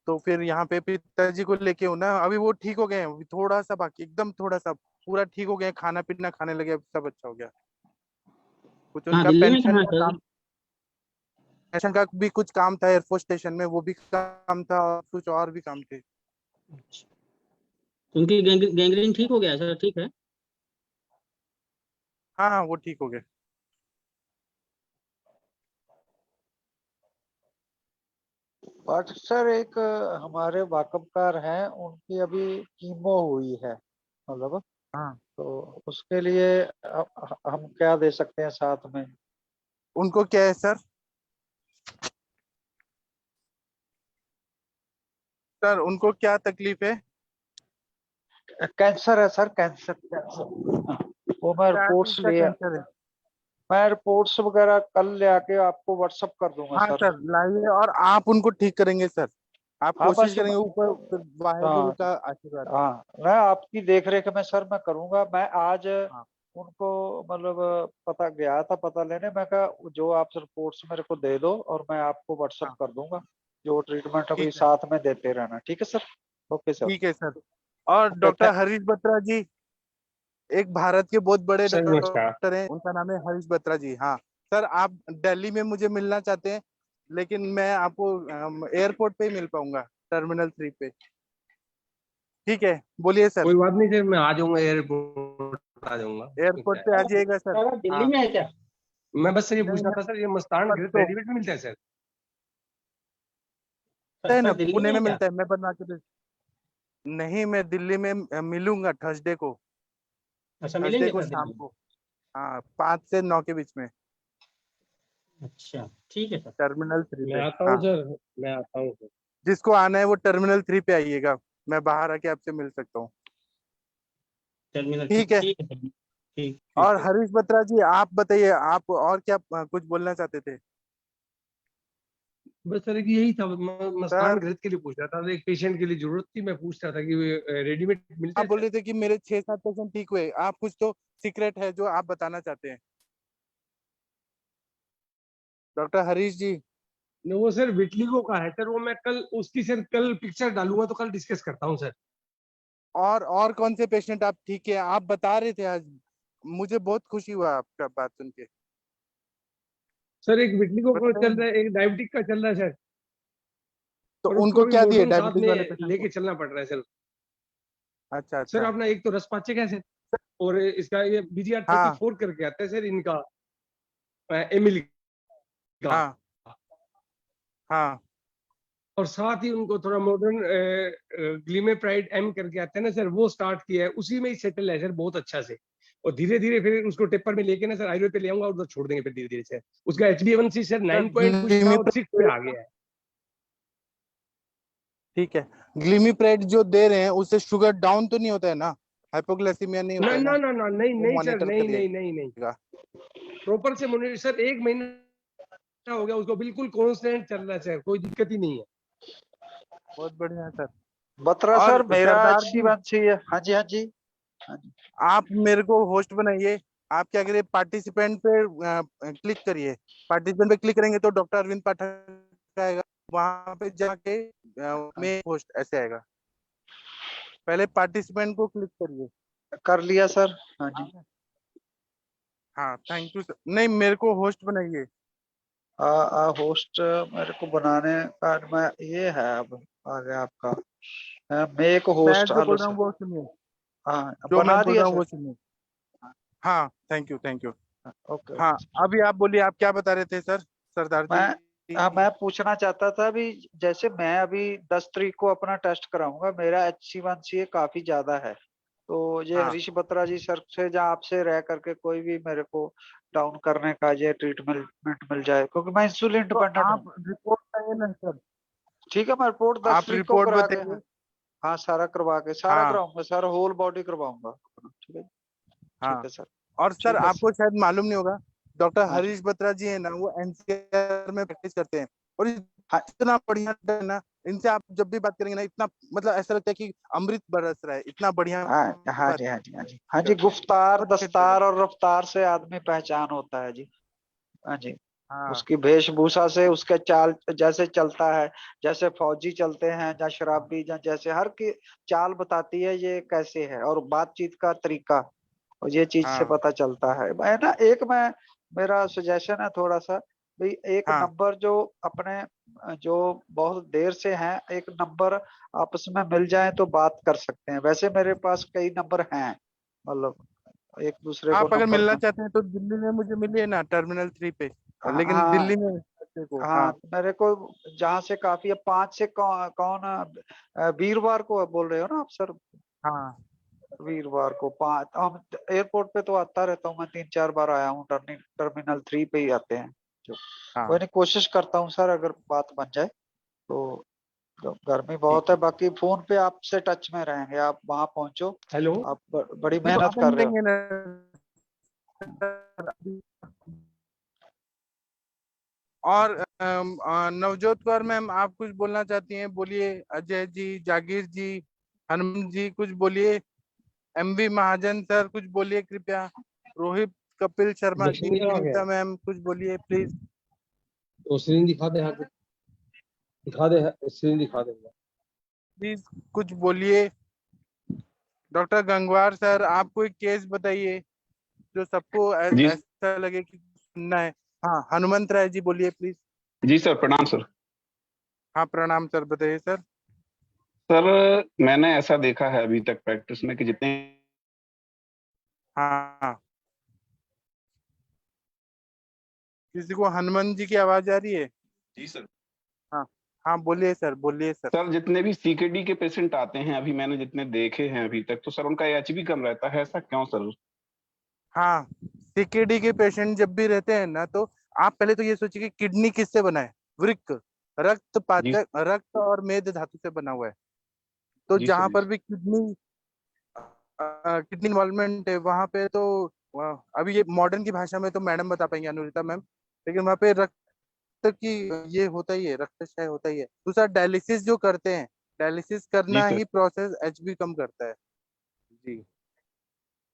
तो फिर यहाँ पे पिताजी को लेके हूँ ना, अभी वो ठीक हो गए हैं, अभी थोड़ा सा बाकी, एकदम थोड़ा सा, पूरा ठीक हो गए, खाना पीना खाने लगे, अब सब अच्छा हो गया। कुछ हाँ, उनका दिल्ली में पेंशन कहाँ का सर? काम, पेंशन का भी कुछ काम था एयरफोर्स स्टेशन में, वो भी काम था, और कुछ और भी काम थे। उनकी गैंग्रीन ठीक हो गया सर? ठीक है। हाँ हाँ, वो ठीक हो गए। बट सर एक हमारे वाकफकार हैं, उनकी अभी कीमो हुई है, मतलब हाँ, तो उसके लिए हम क्या दे सकते हैं साथ में? उनको क्या है सर? सर उनको क्या तकलीफ है? कैंसर है सर, कैंसर कैंसर। वो मैं क्या रिपोर्ट्स चीज का ले, कैंसर है? मैं रिपोर्ट्स वगैरह कल ले आके आपको व्हाट्सअप कर दूंगा हाँ सर। सर, लाइए, और आप उनको ठीक करेंगे सर, आप हाँ कोशिश बस करेंगे, ऊपर वाहेगुरु हाँ का आशीर्वाद। हाँ, मैं आपकी देख रेख में सर मैं करूंगा। मैं आज हाँ उनको मतलब पता गया था पता लेने, मैं कहा जो आप रिपोर्ट्स मेरे को दे दो और मैं आपको व्हाट्सअप हाँ, कर दूंगा, जो ट्रीटमेंट अभी ठीक है, साथ में देते रहना। ठीक है सर? Okay sir. ठीक है सर। और ओके डॉक्टर हरीश बत्रा जी, एक भारत के बहुत बड़े सर नमस्कार। डॉक्टर हैं, उनका नाम है हरीश बत्रा जी। हाँ सर, आप दिल्ली में मुझे मिलना चाहते हैं, लेकिन मैं आपको एयरपोर्ट पे ही मिल पाऊंगा, टर्मिनल 3 पे। ठीक है, बोलिए सर। कोई बात नहीं सर, मैं आ जाऊंगा, एयरपोर्ट आ जाऊंगा, उसमें एयरपोर्ट क्या पे आ है। जाइएगा सर। सर आप दिल्ली हाँ, में है क्या? मैं बस सर ये नहीं पूछना था नहीं, सर, ये मस्तान परसों रेडीमेड में मिलता है सर? है ना, सर दिल्ली में पुणे है में क्या? मिलता है, मैं बनवा के नहीं, मैं दिल्ली में मिलूंगा थर्सडे को, अच्छा, थर्सडे मिलेंगे को सर दिल्ली शाम में? को। हाँ, 5 से 9 के बीच में, अच्छा, ठीक है सर। टर्मिनल 3 मैं पे। आता हूँ हाँ, सर, मैं आता हूँ सर। जिसको आना है वो टर्मिनल 3 पे आइएगा, मैं बाहर आके आपसे मिल सकता हूँ। टर्मिनल ठीक है। ठीक है सर। ठीक और है। हरीश बत्रा जी, आप बताइए, आप और क्या कुछ बोलना चाहते थे? बस सर कि यही था, मस्तान सर, घृत के लिए पूछ रहा था, एक पेशेंट के लिए जरूरत थी, मैं पूछ रहा था कि रेडीमेड मिलता आप है बोल सर? रहे थे कि मेरे 6-7 पेशेंट ठीक हुए, आप कुछ तो सीक्रेट है जो आप बताना चाहते हैं, डॉक्टर हरीश जी। नहीं, वो सर विटलिगो का है सर, वो मैं कल उसकी सर कल पिक्चर डालूंगा, तो कल डिस्कस करता हूँ सर। और कौन से पेशेंट आप ठीक है, आप बता रहे थे आज, मुझे बहुत खुशी हुआ आपका बात सुन के। सर एक विटलिगो को बताइए चल ना। रहा है, एक डायबिटिक का चल रहा है सर, तो और उनको उसको भी क्या दिए मॉडर्न साथ डायबिटीज में वाले पेशेंट लेके को? चलना पड़ रहा है सर। अच्छा सर अच्छा। अपना एक तो रसपाचक है सर, और इसका ये बीजीआर हाँ 34 करके आता है सर, इनका एमिली का। हाँ हाँ। और साथ ही उनको थोड़ा मॉडर्न ग्लिमेप्राइड एम करके आता है ना सर, वो स्टार्ट किया है, उसी में ही सेटल है सर बहुत अच्छा से। और धीरे धीरे फिर उसको टेपर में लेके ना सर हाईवे पे ले आऊंगा, और उधर छोड़ देंगे फिर धीरे धीरे सर। उसका HbA1c सर 9 पॉइंट कुछ था, और 6 पे आ गया है। ठीक है, ग्लिमीप्रेड जो दे रहे हैं उससे शुगर डाउन तो नहीं होता है ना, हाइपोग्लाइसीमिया नहीं ना होता है ना ना? ना ना, नहीं वो नहीं सर, मॉनिटर नहीं नहीं करिएगा। नहीं नहीं, प्रॉपर से मॉनिटर सर, 1 महीना हो गया उसको, बिल्कुल कांस्टेंट चल रहा है सर, कोई दिक्कत ही नहीं है। बहुत बढ़िया है सर। बत्रा और सर मेरा सरदार अच्छी जी, बात है। हाँ जी हाँ जी हाँ जी। आप मेरे को होस्ट बनाइए। आप क्या करिए, पार्टिसिपेंट पे क्लिक करिए, पार्टिसिपेंट पे क्लिक करेंगे तो डॉक्टर अरविंद पाठक आएगा, वहां पे जाके में होस्ट ऐसे आएगा, पहले पार्टिसिपेंट को क्लिक करिए। कर लिया सर। हाँ जी। हाँ, थैंक यू सर। नहीं, मेरे को होस्ट बनाइए। होस्ट मेरे को बनाने का मैं ये है, अब आ गया आपका मेक मैं होस्ट। जो हेलो बोल रहा सर। हूँ वो सुनिए, हाँ जो मैं बना बोल दिया रहा हूँ सर। वो सुनिए। हाँ, thank you thank you. Okay हाँ, ओके। अभी आप बोलिए, आप क्या बता रहे थे सर, सरदार जी? मैं पूछना चाहता था अभी, जैसे मैं अभी 10 तारीख को अपना टेस्ट कराऊंगा, मेरा HbA1c काफी ज्यादा है, तो ये हाँ हरीश बत्रा जी सर से या आपसे रह करके कोई भी मेरे को डाउन करने का ये ट्रीटमेंट मिल जाए, क्योंकि मैं इंसुलिन तो डिपेंडेंट हूँ। आप रिपोर्ट चाहिए ना सर, ठीक है, मैं रिपोर्ट दस आप तारीख को रिपोर्ट करा के, बताइए। हाँ सारा करवा के सारा हाँ कराऊंगा सर, होल बॉडी करवाऊंगा अपना। ठीक है। ठीक हाँ। है सर। और सर, ठीक है आपको सर। शायद मालूम नहीं होगा, डॉक्टर हाँ जी। हरीश बत्रा जी है ना, वो NCR में प्रैक्टिस करते हैं, और हाँ इतना बढ़िया है ना, इनसे आप जब भी बात करेंगे ना, इतना मतलब ऐसा लगता है कि अमृत बरस रहा है, इतना बढ़िया हाँ हाँ बात जी हाँ जी हाँ जी हाँ जी, गुफ्तार बहुत अच्छे से। दस्तार और रफ्तार से आदमी पहचान होता है जी। हाँ जी। हाँ उसकी वेशभूषा से, उसके चाल जैसे चलता है, जैसे फौजी चलते हैं या शराबी, या जैसे हर की चाल बताती है ये कैसे है, और बातचीत का तरीका, और ये चीज से हाँ पता चलता है। मैं मेरा सजेशन है थोड़ा सा भाई, एक हाँ नंबर जो अपने जो बहुत देर से हैं, एक नंबर आपस में मिल जाए तो बात कर सकते हैं। वैसे मेरे पास कई नंबर हैं, मतलब एक दूसरे को आप अगर नंबर मिलना का। चाहते हैं तो दिल्ली में मुझे मिलिए ना, टर्मिनल 3 पे। लेकिन हाँ दिल्ली में बच्चे को, हाँ, हाँ मेरे को जहाँ से काफी है, 5 से कौन वीरवार को बोल रहे हो ना आप सर? हाँ वीरवार को 5, हम एयरपोर्ट पे तो आता रहता हूँ मैं, 3-4 बार आया हूँ, टर्मिनल 3 पे ही आते हैं जो। कोई हाँ नहीं, कोशिश करता हूँ सर, अगर बात बन जाए तो। गर्मी बहुत है, बाकी फोन पे आपसे टच में रहेंगे, आप वहां पहुंचो। हेलो। आप बड़ी नहीं तो मेहनत आप कर रहे हो। मिलेंगे ना। और नवजोत कौर मैम, आप कुछ बोलना चाहती हैं? बोलिए। अजय जी, जागीर जी, हनुमान जी, कुछ बोलिए। एमवी महाजन सर, कुछ बोलिए कृपया। रोहित, कपिल शर्मा जी, जसविंदर आ गया विनीता मैम, कुछ बोलिए प्लीज। तो स्क्रीन दिखा दे, यहाँ पे दिखा दे, स्क्रीन दिखा दे। प्लीज कुछ बोलिए। डॉक्टर गंगवार सर, आप कोई केस बताइए जो सबको जी ऐसा लगे कि सुनना है। हाँ, हनुमंत राय जी बोलिए प्लीज। जी सर, प्रणाम सर। हाँ प्रणाम सर, बताइए सर। सर मैंने ऐसा देखा है अभी तक प्रैक्टिस में कि जितने हाँ, किसी को हनुमान जी की आवाज आ रही है? जी सर। हाँ हाँ, बोलिए सर, बोलिए सर। सर जितने भी सीकेडी के पेशेंट आते हैं, अभी मैंने जितने देखे हैं अभी तक, तो सर उनका एचबी कम रहता है, ऐसा क्यों सर? हाँ, सीकेडी के पेशेंट जब भी रहते हैं ना, तो आप पहले तो ये सोचिए कि किडनी किससे बना है। वृक्क, रक्त जी पाचक, रक्त और मेद धातु से बना हुआ है। तो जी सर। जहां जी पर भी किडनी इन्वॉल्वमेंट है, वहां पे तो अभी ये मॉडर्न की भाषा में तो मैडम बता पाएंगे, अनुरिता मैम। लेकिन वहां पे रक्त की ये होता ही है, रक्त क्षय होता ही है। दूसरा, डायलिसिस जो करते हैं, डायलिसिस जी करना सर। ही प्रोसेस एचबी कम करता है। जी।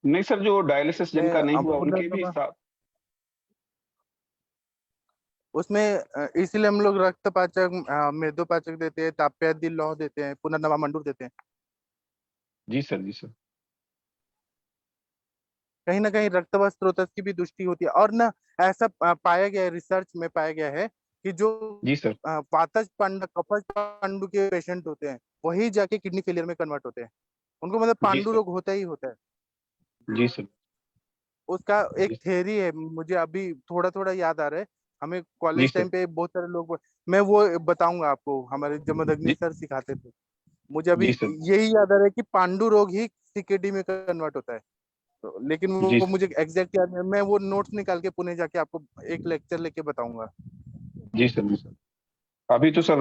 नहीं सर, जो डायलिसिस मैं जिनका नहीं हुआ उनके भी पुनर्नमा साथ। उसमें इसीलिए हम लोग रक्तपाचक, मेदोपाचक देते हैं, ताप्यादि लौह देते हैं, पुनर्नवा मंडूर देते हैं। जी सर। जी सर। कहीं ना कहीं रक्तवात स्रोतस की भी दुष्टि होती है। और ना, ऐसा पाया गया है, रिसर्च में पाया गया है कि जो जी सर। वातज पांडु, कफज पांडु के पेशेंट होते हैं, वही जाके किडनी फेलियर में कन्वर्ट होते हैं। उनको मतलब जी पांडु सर। रोग होता ही होता है। जी सर। उसका एक जी थ्योरी है, मुझे अभी थोड़ा थोड़ा याद आ रहा है। हमें जी कॉलेज सर। टाइम पे बहुत सारे लोग, मैं वो बताऊंगा आपको, हमारे जमदग्नि जी सर सिखाते थे। मुझे अभी जी सर। यही याद आ रहा है कि पांडु रोग ही सीकेडी में कन्वर्ट होता है। तो लेकिन जी वो सर। मुझे एग्जैक्ट याद नहीं है। मैं वो नोट्स निकाल के पुणे जाके आपको एक लेक्चर लेके बताऊंगा। जी सर। जी सर। अभी तो सर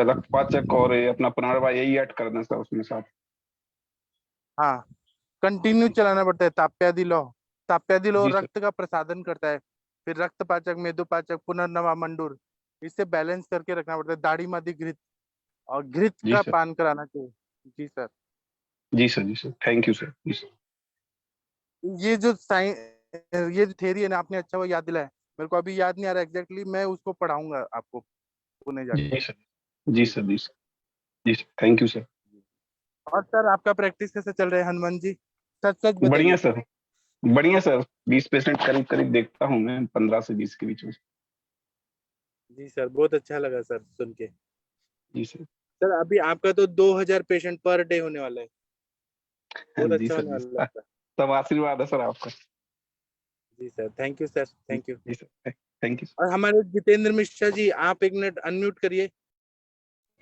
रक्तपाचक और ये अपना पुनर्वा यही ऐड कर दें सर उसमें साथ। हाँ, कंटिन्यू चलाना पड़ता है। ताप्यादि लौह, ताप्यादि लौह जी सर। रक्त का प्रसादन करता है। फिर रक्तपाचक, मेदोपाचक, पुनर्नवा मंडूर, इससे बैलेंस करके रखना पड़ता है। दाढ़ी मादी घृत, और घृत जी का सर। पान कराना चाहिए। जी सर। जी सर। जी सर, थैंक यू सर। जी सर। ये जो साइंस, ये थ्योरी है ना, आपने अच्छा वो याद दिलाया। मेरे को अभी याद नहीं आ रहा एग्जैक्टली, मैं उसको पढ़ाऊंगा आपको पुणे जाके। जी सर। जी जी। सर। जी सर। जी सर, थैंक यू सर। और सर, आपका प्रैक्टिस कैसे चल रहा है हनुमान जी? सच सच बढ़िया बताइए। सर। बढ़िया सर, 20 पेशेंट करीब करीब देखता हूँ मैं, 15 से 20 के बीच में। जी सर, बहुत अच्छा लगा सर सुन के। जी सर। सर अभी आपका तो 2000 पेशेंट पर डे होने वाला है। बहुत जी अच्छा सर। होने जी वाला है सर, आपका। सब आशीर्वाद है सर आपका। जी sir, thank you sir, thank you. जी सर, थैंक यू। और हमारे जितेंद्र मिश्रा जी, आप एक मिनट अनम्यूट करिए।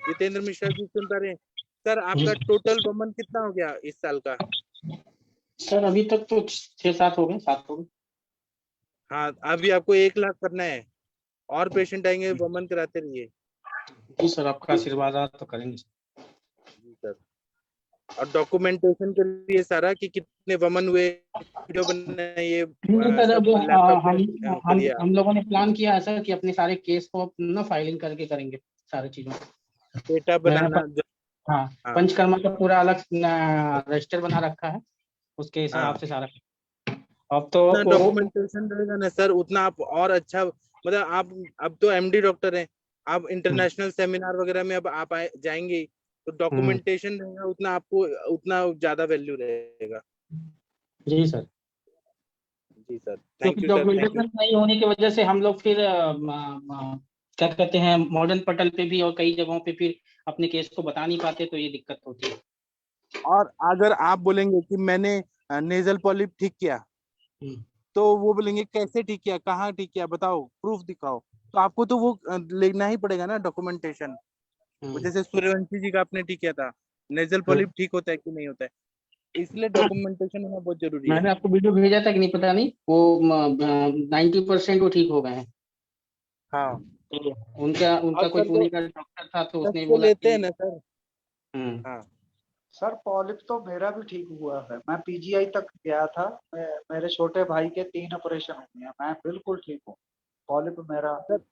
जितेंद्र मिश्रा जी, सुन पा रहे हैं? सर आपका टोटल वमन कितना हो गया इस साल का? सर अभी तक तो 6-7 हो गए, 7 हो गए। हाँ, अभी आपको 1 लाख करना है। और पेशेंट आएंगे, वमन कराते रहिए। जी सर, आपका आशीर्वाद रहा तो करेंगे। जी सर। और डॉक्यूमेंटेशन के लिए सारा कि कितने वमन हुए, वीडियो बनाइए, सर अब सब लैपटॉप में हम करिए आप। हम लोगों ने प्लान किया है सर कि अपने सारे केस को ना फाइलिंग करके करेंगे सारी चीजों। डेटा मैंने बनाना हाँ, हाँ पंचकर्मा का पूरा अलग रजिस्टर बना रखा है, उसके हिसाब हाँ, से सारा। अब तो जितना डॉक्यूमेंटेशन रहेगा ना सर, उतना आप और अच्छा मतलब आप अब तो एमडी डॉक्टर हैं, आप इंटरनेशनल सेमिनार वगैरह में अब आप जाएंगे ही, तो डॉक्यूमेंटेशन रहेगा उतना आपको उतना ज्यादा वैल्यू रहेगा। जी सर। जी सर, क्योंकि thank you sir, thank you. Documentation नहीं होने की वजह से हम लोग फिर क्या कहते हैं मॉडर्न पटल पे भी और कई जगहों पे फिर अपने केस को बता नहीं पाते, तो ये दिक्कत होती है। और अगर आप बोलेंगे कि मैंने नेजल पॉलिप ठीक किया, तो वो बोलेंगे कैसे ठीक किया, कहाँ ठीक किया, बताओ, प्रूफ दिखाओ। तो आपको तो वो लेना ही पड़ेगा ना डॉक्यूमेंटेशन। जैसे सूर्यवंशी जी का आपने ठीक किया था, नेजल पॉलिप ठीक होता है कि नहीं होता है, इसलिए डॉक्यूमेंटेशन होना बहुत जरूरी है। मैंने आपको वीडियो भेजा था कि नहीं पता नहीं, वो 90% वो ठीक हो गए हैं। हाँ, तो उनका और कोई सर पुणे का डॉक्टर था, तो उसने टेस्ट बोला लेते कि हैं ना सर। हाँ सर पॉलिप तो मेरा भी ठीक हुआ है, मैं पीजीआई तक गया था, मेरे छोटे भाई के 3 ऑपरेशन हुए हैं, मैं बिल्कुल ठीक हूँ। पॉलिप मेरा सर,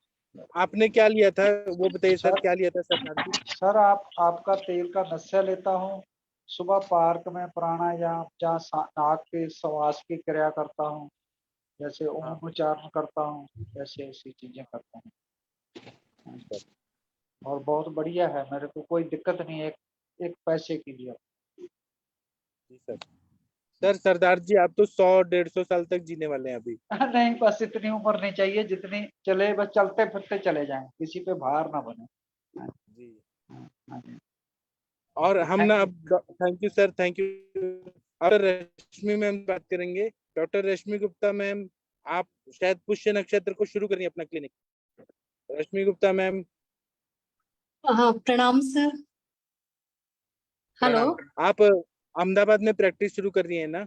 आपने क्या लिया था वो बताइए सर, सर क्या लिया था सर? सर आपका तेल का नशा लेता हूँ, सुबह पार्क में प्राणायाम जहाँ नाक के श्वास की क्रिया करता हूँ, जैसे ओम उच्चारण करता हूँ, ऐसे ऐसी चीजें करता हूँ और बहुत बढ़िया है, मेरे को कोई दिक्कत नहीं है एक पैसे के लिए। जी सर। सर सरदार जी, आप तो 100-150 साल तक जीने वाले हैं अभी। नहीं, बस इतनी उम्र नहीं चाहिए जितनी चले, बस चलते फिरते चले जाएं, किसी पे भार ना बने। जी। हाँ जी। और हम ना अब, thank you sir, thank you. अब रश्मि मैम बात करेंगे। डॉक्टर रश्मि गुप्ता मैम, आप शायद पुष्य नक्षत्र को शुरू करिए अपना क्लिनिक। रश्मि गुप्ता मैम। हाँ, प्रणाम सर। हेलो। प्रणाम। आप अहमदाबाद में प्रैक्टिस शुरू कर रही हैं ना?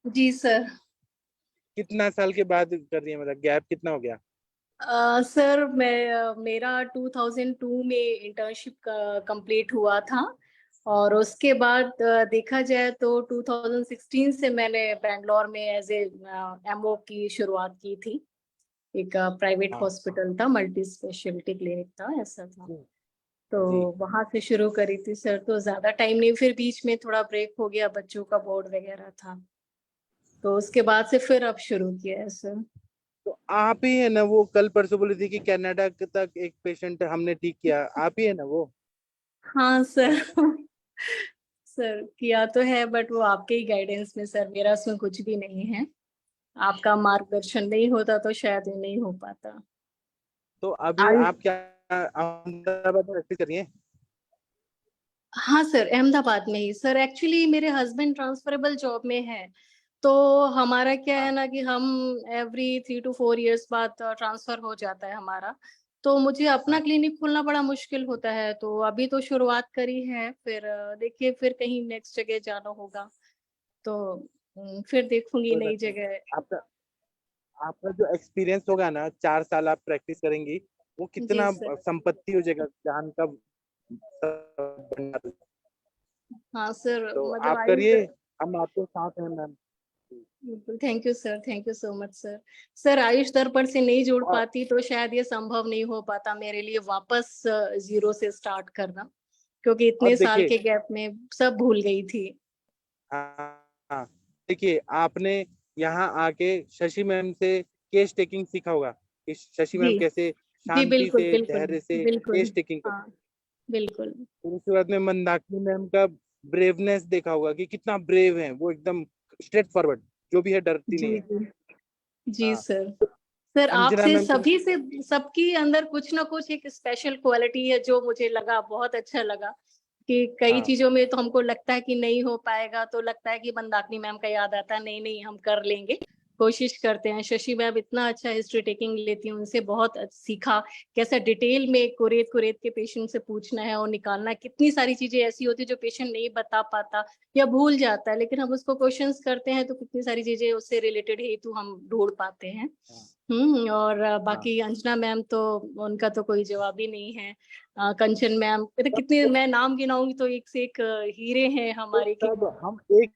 जी सर। कितना साल के बाद कर रही हैं, मतलब गैप कितना हो गया? सर मेरा 2002 में इंटर्नशिप कंप्लीट हुआ था, और उसके बाद देखा जाए तो 2016 से मैंने बैंगलोर में एज ए एमओ की शुरुआत की थी। एक प्राइवेट हॉस्पिटल था, मल्टी स्पेशलिटी क्लिनिक था, ऐसा था। तो वहां से शुरू करी थी सर, तो ज्यादा टाइम नहीं, फिर बीच में थोड़ा ब्रेक हो गया, बच्चों का बोर्ड वगैरह था, तो उसके बाद से फिर अब शुरू किया है सर। तो आप ही है ना वो कल परसों बोली थी कि कनाडा तक एक पेशेंट हमने ठीक किया, आप ही है ना वो? हाँ सर। सर किया तो है, बट वो आपके ही गाइडेंस में सर, मेरा उसमें कुछ भी नहीं है। आपका मार्गदर्शन नहीं होता तो शायद ये नहीं हो पाता। तो अभी आप क्या अहमदाबाद में प्रैक्टिस कर रही हैं? हाँ सर, अहमदाबाद में ही सर। एक्चुअली मेरे हस्बैंड ट्रांसफरेबल जॉब में है, तो हमारा क्या है ना कि हम एवरी 3 to 4 years बाद ट्रांसफर हो जाता है हमारा, तो मुझे अपना क्लिनिक खोलना बड़ा मुश्किल होता है। तो अभी तो शुरुआत करी है, फिर देखिए फिर कहीं नेक्स्ट जगह जाना होगा, तो फिर देखूंगी नई जगह। आपका आपका जो एक्सपीरियंस होगा ना, 4 साल आप प्रैक्टिस करेंगी, वो जी कितना सर। संपत्ति हो जाएगा जान का। हाँ सर, तो मतलब आप आयुष। करिए, हम आपके साथ हैं मैम। बिल्कुल, thank you sir, thank you so much sir. Sir Ayush दर्पण से नहीं जुड़ और पाती तो शायद ये संभव नहीं हो पाता मेरे लिए वापस जीरो से स्टार्ट करना, क्योंकि इतने साल देखिए, के गैप में सब भूल गई थी। हाँ, देखिए आपने यहाँ आके शशि मैम से केस टेकिंग सीखा होगा कि शशि मैम जी कैसे जी, शांति बिल्कुल से, बिल्कुल धैर्य से बिल्कुल। केस टेकिंग करते हाँ हैं। बिल्कुल। फिर उसके बाद में मंदाकिनी मैम का ब्रेवनेस देखा होगा कि कितना ब्रेव है वो, एकदम स्ट्रेट फॉरवर्ड, जो भी है डरती नहीं जी है। जी जी हाँ, सर। सर अंजना आपसे मैम का। सभी से, सबकी अंदर कुछ ना कुछ एक स्पेशल क्वालिटी है जो मुझे लगा, बहुत अच्छा लगा कि कई हाँ, चीजों में तो हमको लगता है कि नहीं हो पाएगा, तो लगता है कि मंदाकिनी मैम का याद आता है, नहीं नहीं हम कर लेंगे, कोशिश करते हैं। शशि मैम इतना अच्छा हिस्ट्री टेकिंग लेती हैं, उनसे बहुत सीखा, कैसा डिटेल में कुरेद कुरेद के पेशेंट से पूछना है और निकालना है। कितनी सारी चीजें ऐसी होती है जो पेशेंट नहीं बता पाता या भूल जाता है, लेकिन हम उसको क्वेश्चंस करते हैं तो कितनी सारी चीजें उससे रिलेटेड है तो हम ढूंढ पाते हैं। और बाकी अंजना मैम तो, उनका तो कोई जवाब ही नहीं है। कंचन मैम, तो कितने मैं नाम गिनाऊंगी तो एक से एक हीरे हैं तो हमारे की। तब हम एक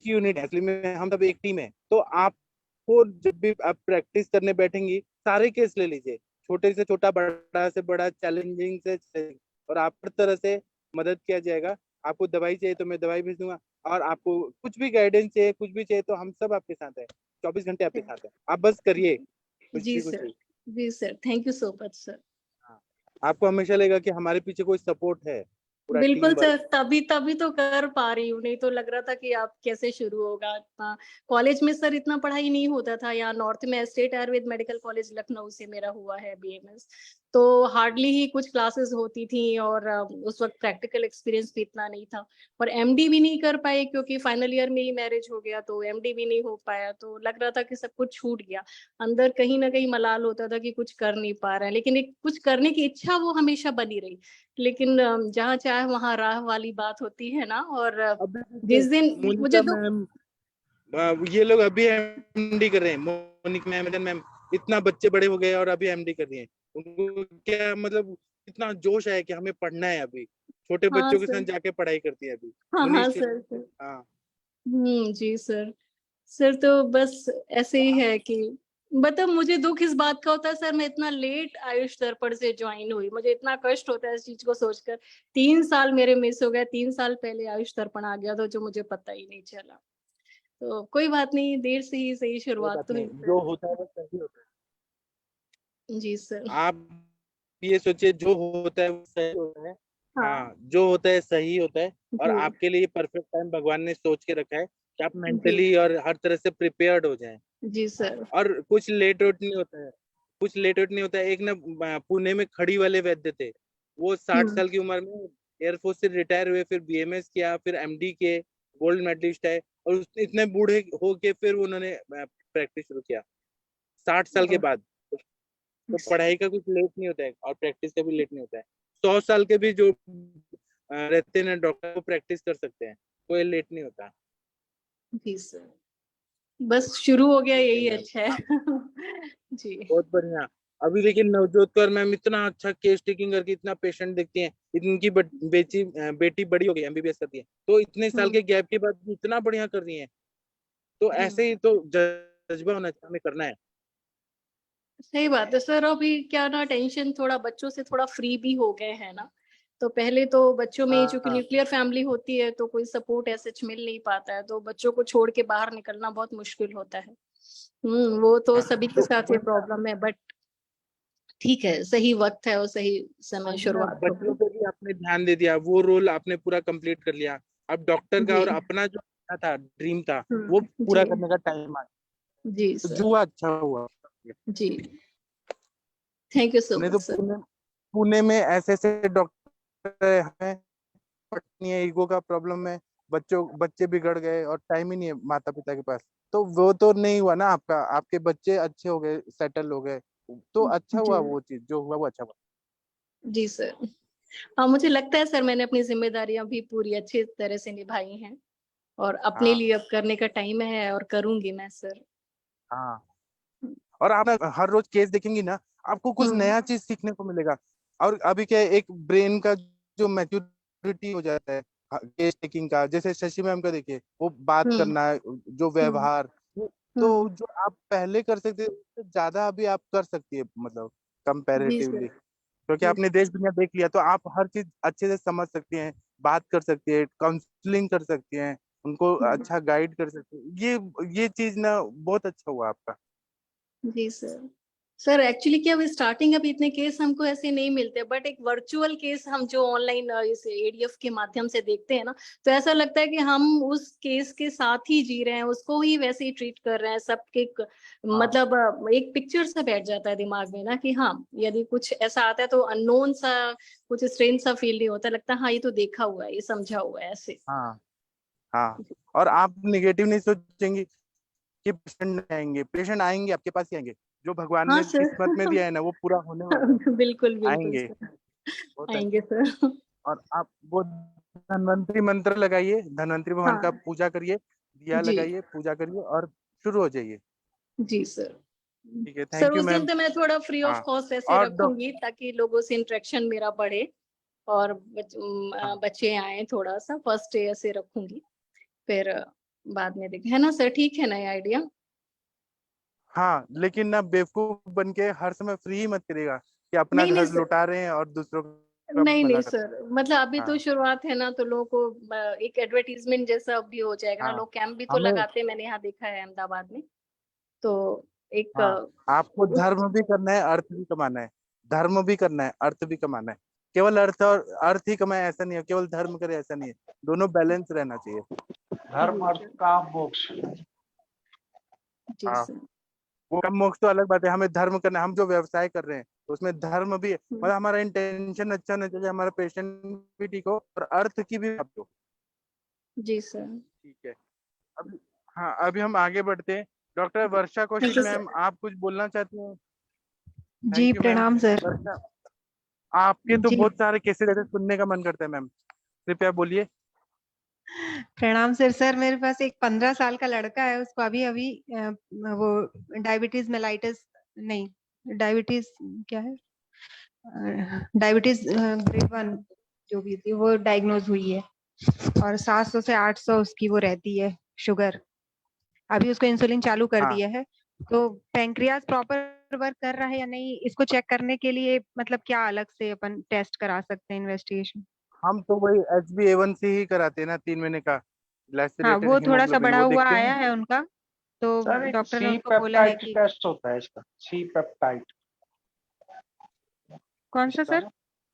यूनिट है, असली में हम सब एक टीम है। तो आपको जब भी आप प्रैक्टिस करने बैठेंगी, सारे केस ले लीजिए, छोटे से छोटा, बड़ा से बड़ा, चैलेंजिंग से challenging, और आप हर तरह से मदद किया जाएगा। आपको दवाई चाहिए तो मैं दवाई भेज दूंगा, और आपको कुछ भी गाइडेंस चाहिए, कुछ भी चाहिए, तो हम सब आपके साथ हैं, 24 घंटे आपके साथ हैं। आप बस करिए कुछ जी भी, कुछ सर, भी। जी sir, thank you so much sir. आपको हमेशा लगेगा कि हमारे पीछे कोई सपोर्ट है, पूरा बिल्कुल टीम सर, वर्क। तभी तो कर पा रही हूँ, नहीं तो लग रहा था कि आप कैसे शुरू होगा इतना। कॉलेज में सर इतना पढ़ाई नहीं होता था, यहाँ नॉर्थ में state Ayurveda medical college Lucknow से मेरा हुआ है बीएमएस। तो हार्डली ही कुछ क्लासेस होती थी और उस वक्त प्रैक्टिकल एक्सपीरियंस भी इतना नहीं था। और एमडी भी नहीं कर पाए क्योंकि फाइनल ईयर में ही मैरिज हो गया, तो एमडी भी नहीं हो पाया। तो लग रहा था कि सब कुछ छूट गया। अंदर कहीं ना कहीं मलाल होता था कि कुछ कर नहीं पा रहे हैं, लेकिन एक कुछ करने की इच्छा वो हमेशा बनी रही। लेकिन जहाँ चाहे वहाँ राह वाली बात होती है ना। और अब जिस दिन मुझे मोनिका तो मैम, ये लोग अभी एमडी कर रहे हैं, मोनिका मैम, मदन मैम, इतना बच्चे बड़े हो गए और अभी एमडी कर रही हैं। उनको क्या मतलब इतना जोश है कि हमें पढ़ना है अभी, छोटे हाँ बच्चों के सर, साथ जाके पढ़ाई करती है अभी। हाँ हाँ मुनीश, सर। हाँ जी सर। सर तो बस ऐसे ही है कि मतलब मुझे दुख इस बात का होता है सर, मैं इतना लेट आयुष दर्पण से ज्वाइन हुई, मुझे इतना कष्ट होता है इस चीज को सोचकर। 3 साल मेरे मिस हो गए, 3 साल पहले आयुष दर्पण आ गया था जो मुझे पता ही नहीं चला। तो कोई बात नहीं, देर से ही सही, कोई शुरुआत बात तो नहीं, हुई जो सर। होता है वो सही होता जी सर। है। आप ये सोचिए, जो होता है वो सही होता है। हाँ हाँ, जो होता है सही होता है। और जी आपके लिए परफेक्ट टाइम भगवान ने सोच के रखा है कि आप जी मेंटली और हर तरह से प्रिपेयर्ड हो जाएं। जी हाँ, सर। और कुछ लेट वेट नहीं होता है, कुछ लेट वेट नहीं होता है। एक ना पुणे में खड़ी वाले वैद्य थे, वो 60 हम्म साल की उम्र में एयरफोर्स से रिटायर हुए, फिर बीएमएस किया, फिर एमडी के गोल्ड मेडलिस्ट है। और इतने बूढ़े होके फिर उन्होंने प्रैक्टिस शुरू किया 60 साल के बाद। तो पढ़ाई का कुछ लेट नहीं होता है और प्रैक्टिस का भी लेट नहीं होता है। 100 साल के भी जो रहते हैं ना डॉक्टर, वो प्रैक्टिस कर सकते हैं, कोई लेट नहीं होता। जी सर, बस शुरू हो गया ठीक है यही मैम, अच्छा है। जी बहुत बढ़िया। अभी देखिए नवजोत कौर मैम इतना अच्छा केस टेकिंग करके इतना पेशेंट देखती हैं। इनकी बेटी बड़ी हो गई, एमबीबीएस करती है, तो इतने साल हम्म के गैप के बाद भी इतना बढ़िया कर रही है। तो हम्म, ऐसे ही तो जज्बा होना चाहिए, हमें करना है। सही बात है सर। अभी क्या ना, टेंशन थोड़ा बच्चों से थोड़ा फ्री भी हो गए हैं ना। तो पहले तो बच्चों में चूंकि हाँ, न्यूक्लियर फैमिली होती है तो कोई सपोर्ट ऐसे मिल नहीं पाता है, तो बच्चों को छोड़ के बाहर निकलना बहुत मुश्किल होता है। वो तो हाँ, सभी के तो साथ ये वही ना, प्रॉब्लम है, बट ठीक है, सही वक्त है और सही समय वही ना, शुरुआत हो बच्चों गई। पे भी आपने ध्यान दे दिया, वो रोल आपने पूरा कंप्लीट कर लिया। अब डॉक्टर का जी और अपना जो सपना था, ड्रीम था, वो जी पूरा करने का टाइम आ गया। जी तो जो सर। हुआ अच्छा हुआ। जी, थैंक यू सो नहीं मच तो सर। पुणे में ऐसे ऐसे डॉक्टर हमें नहीं है, ईगो का प्रॉब्लम है, बच्चे बिगड़ गए और टाइम ही नहीं है माता पिता के पास। तो वो तो नहीं हुआ ना आपका, आपके बच्चे अच्छे हो गए, सेटल हो गए, तो अच्छा जी हुआ। वो चीज जो हुआ वो अच्छा हुआ। जी सर। हाँ, मुझे लगता है सर मैंने अपनी जिम्मेदारियां भी पूरी अच्छी तरह से निभाई हैं और अपने हाँ लिए अब करने का टाइम है और करूंगी मैं सर। हाँ। और आप ना हर रोज केस देखेंगी ना, आपको कुछ हम्म नया चीज सीखने को मिलेगा। और अभी क्या है, एक ब्रेन का जो मैच्योरिटी हो जाता है केस टेकिंग का, जैसे शशि मैम का देखिए, वो बात हम्म करना है, जो हम्म व्यवहार, हम्म, तो जो आप पहले कर सकते थे उससे ज्यादा अभी आप कर सकती है, मतलब जी सर। कंपैरेटिवली, क्योंकि जी आपने सर। देश दुनिया देख लिया, तो आप हर चीज अच्छे से समझ सकती हैं, बात कर सकती है, काउंसलिंग कर सकती हैं, उनको हम्म, अच्छा गाइड कर सकती है। ये चीज ना बहुत अच्छा हुआ आपका। जी सर। सर एक्चुअली क्या, अभी स्टार्टिंग अभी इतने केस हमको ऐसे नहीं मिलते, बट एक वर्चुअल केस हम जो ऑनलाइन इस एडीएफ के माध्यम से देखते हैं ना, तो ऐसा लगता है कि हम उस केस के साथ ही जी रहे हैं, उसको ही वैसे ही ट्रीट कर रहे हैं सबके हाँ मतलब एक पिक्चर सा बैठ जाता है दिमाग में ना कि हाँ, यदि कुछ ऐसा आता है तो अननोन सा, कुछ स्ट्रेंज सा फील नहीं होता, लगता है हाँ ये तो देखा हुआ है, ये समझा हुआ है ऐसे। हाँ हाँ। और आप निगेटिव नहीं सोचेंगी कि पेशेंट आएंगे आपके पास ही आएंगे। जो भगवान हाँ ने सर। किस्मत में दिया है ना, वो पूरा होने वाला है। बिल्कुल बिल्कुल आएंगे, सर। होता है। आएंगे सर। और आप वो धन्वंतरी मंत्र लगाइए, धन्वंतरी भगवान का हाँ पूजा करिए, दिया जी लगाइए, पूजा करिए और शुरू हो जाइए। जी सर। ठीक है, सर थैंक यू उस दिन मैम। तो मैं थोड़ा फ्री ऑफ हाँ, कॉस्ट ऐसे और रखूंगी ताकि लोगों से इंटरेक्शन मेरा बढ़े और हाँ बच्चे आए, थोड़ा सा फर्स्ट डे ऐसे रखूंगी, फिर बाद में देखें, है ना सर? ठीक है ना ये आइडिया? हाँ, लेकिन ना बेवकूफ बन के हर समय फ्री ही मत करिएगा कि अपना नहीं नहीं घर सर, लुटा रहे हैं और दूसरों का नहीं नहीं भला कर रहे सर, मतलब अभी हैं। तो हाँ शुरुआत है ना, तो लोगों को एक एडवर्टीजमेंट जैसा भी हो जाएगा ना, हाँ। लोग कैंप भी तो हमें लगाते हैं, मैंने यहाँ देखा है अहमदाबाद में। तो एक हाँ, आपको धर्म भी करना है, अर्थ भी कमाना है। धर्म भी करना है, अर्थ भी कमाना है। केवल अर्थ ही कमाए ऐसा नहीं है, केवल धर्म करे ऐसा नहीं है, दोनों बैलेंस रहना चाहिए। धर्म अर्थ काम मोक्ष। जी हाँ, सर। वो काम मोक्ष तो अलग बात है, हमें धर्म करना है। हम जो व्यवसाय कर रहे हैं तो उसमें धर्म भी मतलब हमारा इंटेंशन अच्छा होना चाहिए, हमारा पेशेंट भी ठीक हो और अर्थ की भी प्राप्ति हो। जी सर। ठीक है, अभी हाँ अभी हम आगे बढ़ते हैं। डॉक्टर वर्षा कौशिक मैम, आप कुछ बोलना चाहती हैं? जी थैंक यू मैम। प्रणाम सर। वर्षा, आपके तो जी बहुत सारे केसेस ऐसे सुनने का मन करता है मैम, कृपया बोलिए। प्रणाम सर। सर मेरे पास एक 15 साल का लड़का है, उसको अभी अभी वो डायबिटीज मेलाइटिस नहीं, डायबिटीज क्या है, डायबिटीज ग्रेड 1 जो भी थी वो डायग्नोज हुई है और 700 से 800 उसकी वो रहती है शुगर। अभी उसको इंसुलिन चालू कर हाँ दिया है, तो पैंक्रियाज प्रॉपर वर्क कर रहा है या नहीं, इसको चेक करने के लिए मतलब क्या अलग से अपन टेस्ट करा सकते हैं, इन्वेस्टिगेशन? हम तो वही HbA1c ही कराते हैं ना, 3 महीने का हाँ, लैसेरेटेड वो थोड़ा सा हीमोग्लोबिन, बढ़ा वो हुआ देखते आया हैं। है उनका, तो सर एक डॉक्टर ने सी उसको बोला है पेप्टाइड कि टेस्ट होता है इसका, सी पेप्टाइड। कौन सा सर?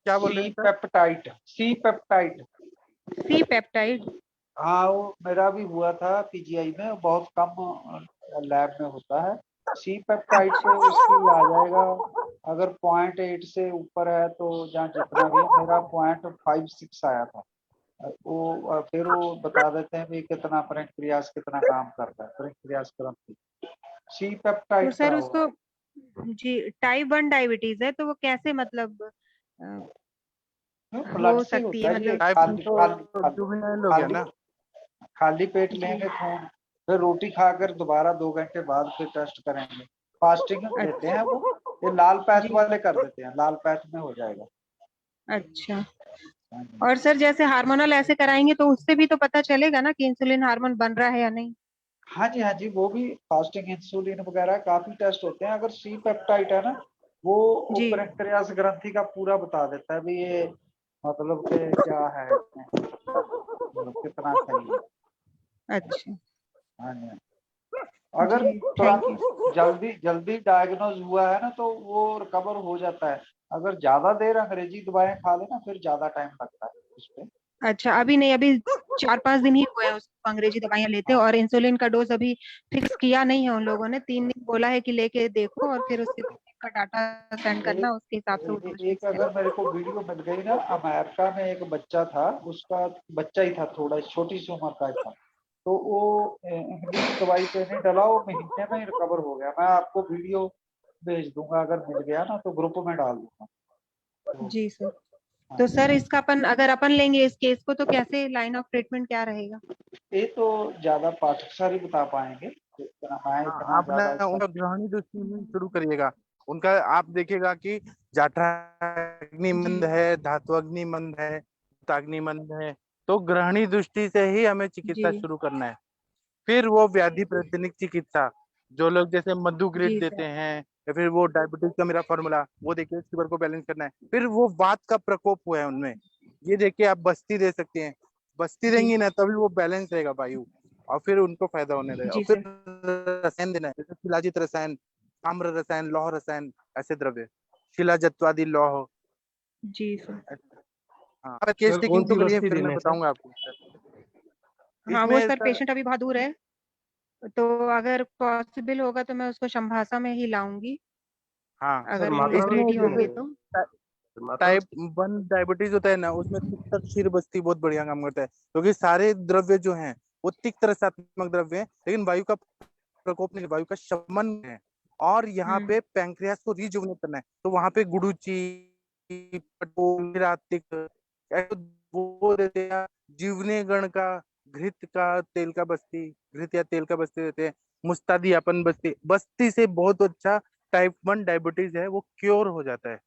क्या बोल रहे सी हैं sir? Peptide, C peptide. C peptide. हाँ वो मेरा भी हुआ था पीजीआई में, बहुत कम लैब में होता है। सी पेप्टाइड पे उसकी आ जाएगा, अगर 0.8 से ऊपर है तो जहाँ जितना भी है, मेरा 0.56 आया था। वो फिर वो बता देते हैं भी कितना पैंक्रियास कितना काम करता है, पैंक्रियास ग्रंथि। सी तो पेप्टाइड सर करा हुआ उसको जी टाइप 1 डायबिटीज है, तो वो कैसे मतलब ब्लड हो से सकती होता है, है ये, मतलब खाली तो खाली खाली जुवेनाइल हो गया खाली ना। खाली पेट जी लेंगे खून, फिर रोटी खाकर दोबारा 2 घंटे बाद फिर टेस्ट करेंगे। फास्टिंग देते हैं वो, ये लाल पैच जी वाले कर देते हैं, लाल पैच में हो जाएगा। अच्छा। हाँ जी। और सर जैसे हार्मोनल ऐसे कराएंगे तो उससे भी तो पता चलेगा ना कि इंसुलिन हार्मोन बन रहा है या नहीं? हाँ जी, हाँ जी, वो भी फास्टिंग इंसुलिन वगैरह काफी टेस्ट होते हैं। अगर सी पेप्टाइड है ना, वो जी पैंक्रियास ग्रंथि का पूरा बता देता है भी ये मतलब कि क्या है इसमें, मतलब कितना सही है। अच्छा। हाँ जी। अगर जी थैंक यू। तुरंत जल्दी जल्दी डायग्नोज हुआ है ना तो वो रिकवर हो जाता है। अगर ज्यादा देर अंग्रेजी दवाएं खा लेना फिर ज्यादा टाइम लगता है उस पे। अच्छा, अभी नहीं, अभी 4-5 दिन ही हुए हैं उसको अंग्रेजी दवाइयां लेते, हाँ। और इंसुलिन का डोज अभी फिक्स किया नहीं है उन लोगों ने। 3 दिन बोला है कि लेके देखो और फिर उसके का डाटा सेंड करना, उसके हिसाब से वो डोज एक फिक्स अगर मेरे करेंगे। को वीडियो मिल गई ना, अमेरिका में एक बच्चा था, उसका बच्चा ही था, थोड़ा छोटी सी उम्र का ही था, तो वो इंग्लिश दवाई पे नहीं डला, वो महीने में ही रिकवर हो गया। मैं आपको वीडियो भेज दूंगा, अगर मिल गया ना तो ग्रुप में डाल दूंगा। तो जी सर। हाँ तो जी, सर इसका अपन अगर अपन लेंगे इस केस को, तो कैसे लाइन ऑफ ट्रीटमेंट क्या रहेगा? ये तो ज्यादा पाठक सर ही बता पाएंगे, तो इतना मैं हाँ, इतना आप ना ज्यादा इसका। उनका ग्रहणी दृष्टि में शुरू करिएगा। उनका आप देखिएगा कि जाठाग्नि जी मंद है, धात्वाग्नि मंद है, ताग्नि मंद है, तो ग्रहणी दृष्टि से ही हमें जी चिकित्सा शुरू करना है। फिर वो व्याधि प्रतिनिक चिकित्सा, जो लोग जैसे मधु ग्रिड जी देते सर। हैं या फिर वो डायबिटीज का मेरा फॉर्मूला, वो देखिए शुगर को बैलेंस करना है। फिर वो वात का प्रकोप हुआ है उनमें, ये देखिए आप बस्ती दे सकते हैं, बस्ती जी देंगी ना तभी वो बैलेंस रहेगा वायु, और फिर उनको फायदा होने लगेगा। और जी फिर सर। रसायन देना है, जैसे शिलाजित रसायन, ताम्र रसायन, लौह रसायन, ऐसे द्रव्य, शिलाजत्वादि लौह। जी सर। हाँ, केस सर कौन टेकिंग तो सी करिए, बस्ती फिर देना मैं है सर? बताऊंगा आपको। हाँ वो इसमें सर सर पेशेंट अभी बहुत दूर है, तो अगर पॉसिबल होगा तो मैं उसको संभासा में ही लाऊंगी, हाँ, सर अगर वो मात्रा लोग में रेडी इसमें होंगे जैसे तो। मात्रा में टाइप 1 डायबिटीज होता है ना, उसमें तिक्तक क्षीर बस्ती बहुत बढ़िया काम करता है, क्योंकि सारे द्रव्य जो हैं वो तिक्त रसात्मक द्रव्य हैं, लेकिन वायु का प्रकोप नहीं, वायु का शमन है। और यहाँ पे पैंक्रियास को रिजुवनेट करना है, तो वहां पे गुडुची, वो देते हैं। जीवने गण का घृत का तेल का बस्ती, घृत या तेल का बस्ती देते हैं। मुस्तादी अपन बस्ती, बस्ती से बहुत अच्छा टाइप 1 डायबिटीज है वो क्योर हो जाता है।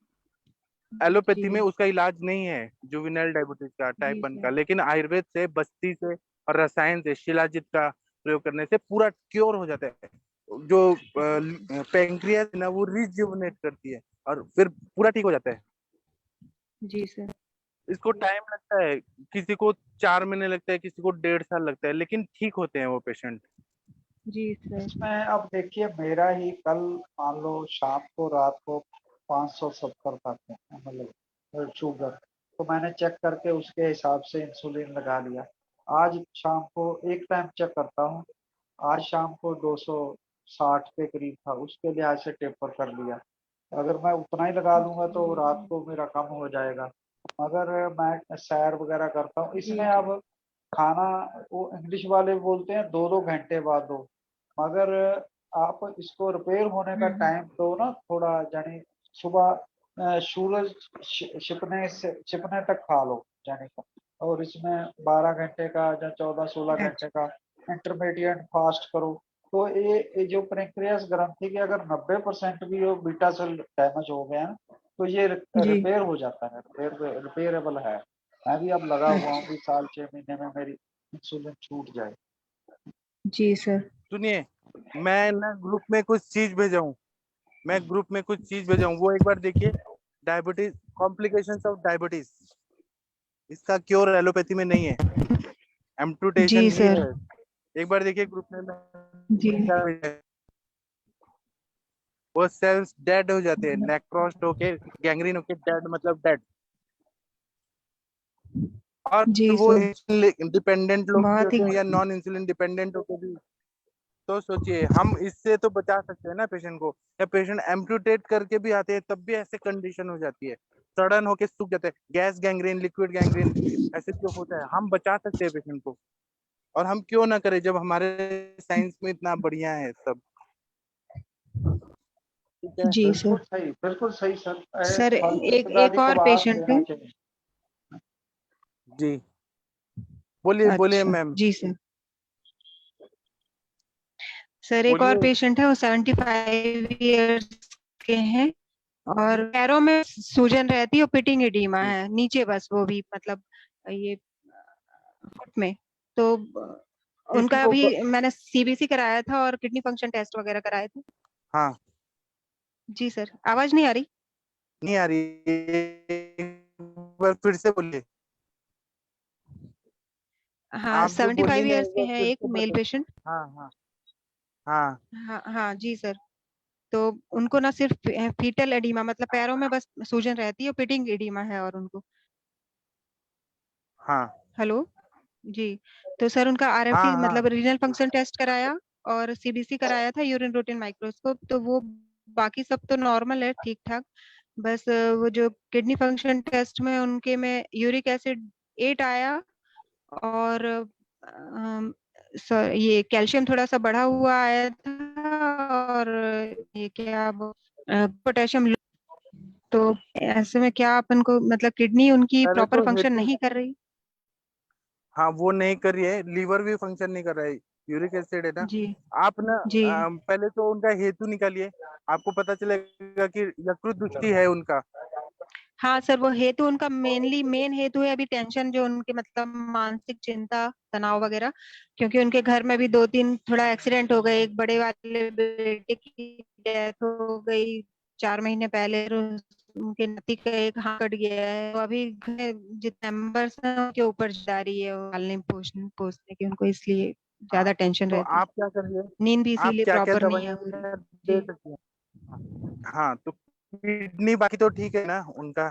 एलोपैथी में जी उसका इलाज नहीं है जुवेनाइल डायबिटीज का, टाइप जी 1 सर। का, लेकिन आयुर्वेद से, बस्ती से और रसायन से, शिलाजित का प्रयोग करने से पूरा क्योर हो जाता है। जो पैंक्रियास है ना, वो रिजुवनेट करती है और फिर पूरा ठीक हो जाता है। जी सर। इसको टाइम लगता है, किसी को 4 महीने लगता है, किसी को 1.5 साल लगता है, लेकिन ठीक होते हैं वो पेशेंट। जी सर। इसमें अब देखिए मेरा ही कल मान लो शाम को रात को 570 तक है मतलब शुगर, तो मैंने चेक करके उसके हिसाब से इंसुलिन लगा लिया। आज शाम को एक टाइम चेक करता हूँ, आज शाम को 260 के करीब था, उसके लिहाज से टेपर कर लिया। अगर मैं उतना ही लगा लूंगा तो रात को मेरा कम हो जाएगा। अगर मैं सैर वगैरह करता हूँ, इसमें अब खाना वो इंग्लिश वाले बोलते हैं 2-2 घंटे बाद दो, मगर आप इसको रिपेयर होने का टाइम दो ना थोड़ा, यानी सुबह सूरज छिपने तक खा लो यानी, और इसमें 12 घंटे का या 14-16 घंटे का इंटरमीडिएट फास्ट करो। तो ये जो पेनक्रियास ग्रंथि के अगर 90% भी वो बीटा सेल डैमेज हो गए हैं तो ये जी रिपेयर हो जाता है, रिपेयरेबल है। मैं भी अब लगा हुआ हूँ कि साल 6 महीने में मेरी इंसुलिन छूट जाए। जी सर। सुनिए, मैं ना ग्रुप में कुछ चीज भेजा हूँ, वो एक बार देखिए। डायबिटीज, कॉम्प्लिकेशंस ऑफ डायबिटीज, इसका क्योर एलोपैथी में नहीं है, एम्पुटेशन जी ही सर। है। एक बार देखिए ग्रुप में जी क्या भेजा है। वो सेल्स डेड हो जाते हैं, नेक्रोस्ट होके, गैंग्रीन होके, डेड मतलब डेड। और जी वो सर। इंसुलिन डिपेंडेंट लोग भी बहुत ही होते हैं या नॉन इंसुलिन डिपेंडेंट होके भी। तो सोचिए, हम इससे तो बचा सकते हैं ना पेशेंट को, या पेशेंट एम्पुटेट करके भी आते हैं तब भी ऐसे कंडीशन हो जाती है, सडन होके सूख जाते हैं, गैस गैंग्रीन, लिक्विड गैंग्रीन, ऐसे क्यों होता है? हम बचा सकते हैं पेशेंट को, और हम क्यों ना करें जब हमारे साइंस में इतना बढ़िया है सब। ठीक है, जी सर। बिल्कुल सही सर। सर फल की एक सदा एक और अधिकवास पेशेंट लेना है। चाहिए। जी बोलिए बोलिए अच्छा मैम, जी सर। सर एक और बोलिए। पेशेंट है, वो 75 ईयर्स के हैं और पैरों में सूजन रहती है और पिटिंग एडिमा है नीचे, बस वो भी मतलब ये फुट में। तो किसी उनका को अभी मैंने सीबीसी कराया था और किडनी फंक्शन टेस्ट वगैरह कराए थे। हाँ, जी सर। आवाज नहीं आ रही? नहीं आ रही, एक बार फिर से बोलिए। हाँ, आप जो बोली 75 ना, ईयर्स एक के बार हैं, फिर एक से मेल बताइए। पेशेंट। हाँ हाँ हाँ हाँ हाँ जी सर। तो उनको ना सिर्फ फीटल एडिमा, मतलब पैरों में बस सूजन रहती है और पिटिंग एडिमा है और उनको। हाँ हेलो जी। तो सर उनका हाँ आरएफटी हाँ। मतलब रीनल फंक्शन टेस्ट कराया और सीबीसी कराया था, यूरिन रूटीन माइक्रोस्कोप, तो वो बाकी सब तो नॉर्मल है, ठीक ठाक। बस वो जो किडनी फंक्शन टेस्ट में उनके में यूरिक एसिड 8 आया और सर ये कैल्शियम थोड़ा सा बढ़ा हुआ आया था और ये क्या पोटेशियम। तो ऐसे में क्या अपन को मतलब किडनी उनकी पहले प्रॉपर तो फंक्शन हेतु, नहीं कर रही? हाँ वो नहीं कर रही है, लीवर भी फंक्शन नहीं कर रहा है, यूरिक एसिड है ना। जी आप ना जी। पहले तो उनका हेतु निकालिए, आपको पता चलेगा कि यकृत दृष्टि है उनका। हाँ सर, वो हेतु उनका मेन हेतु है अभी टेंशन, जो उनके मतलब मानसिक चिंता तनाव वगैरह, क्योंकि उनके घर में भी 2-3 थोड़ा एक्सीडेंट हो गए। एक बड़े वाले बेटे की डेथ हो गई 4 महीने पहले, और उनके नाती का एक हाथ कट गया है। तो अभी घर में जितने मेंबर्स हैं उनके ऊपर जा रही है वो पालने पोसने की उनको, इसलिए हाँ, ज्यादा टेंशन तो रहती है। आप क्या करिए, नींद भी आप इसीलिए क्या क्या प्रॉपर नहीं है दवाइयाँ हो रही। दे जी सकते हैं। हाँ, तो किडनी बाकी तो ठीक है ना उनका,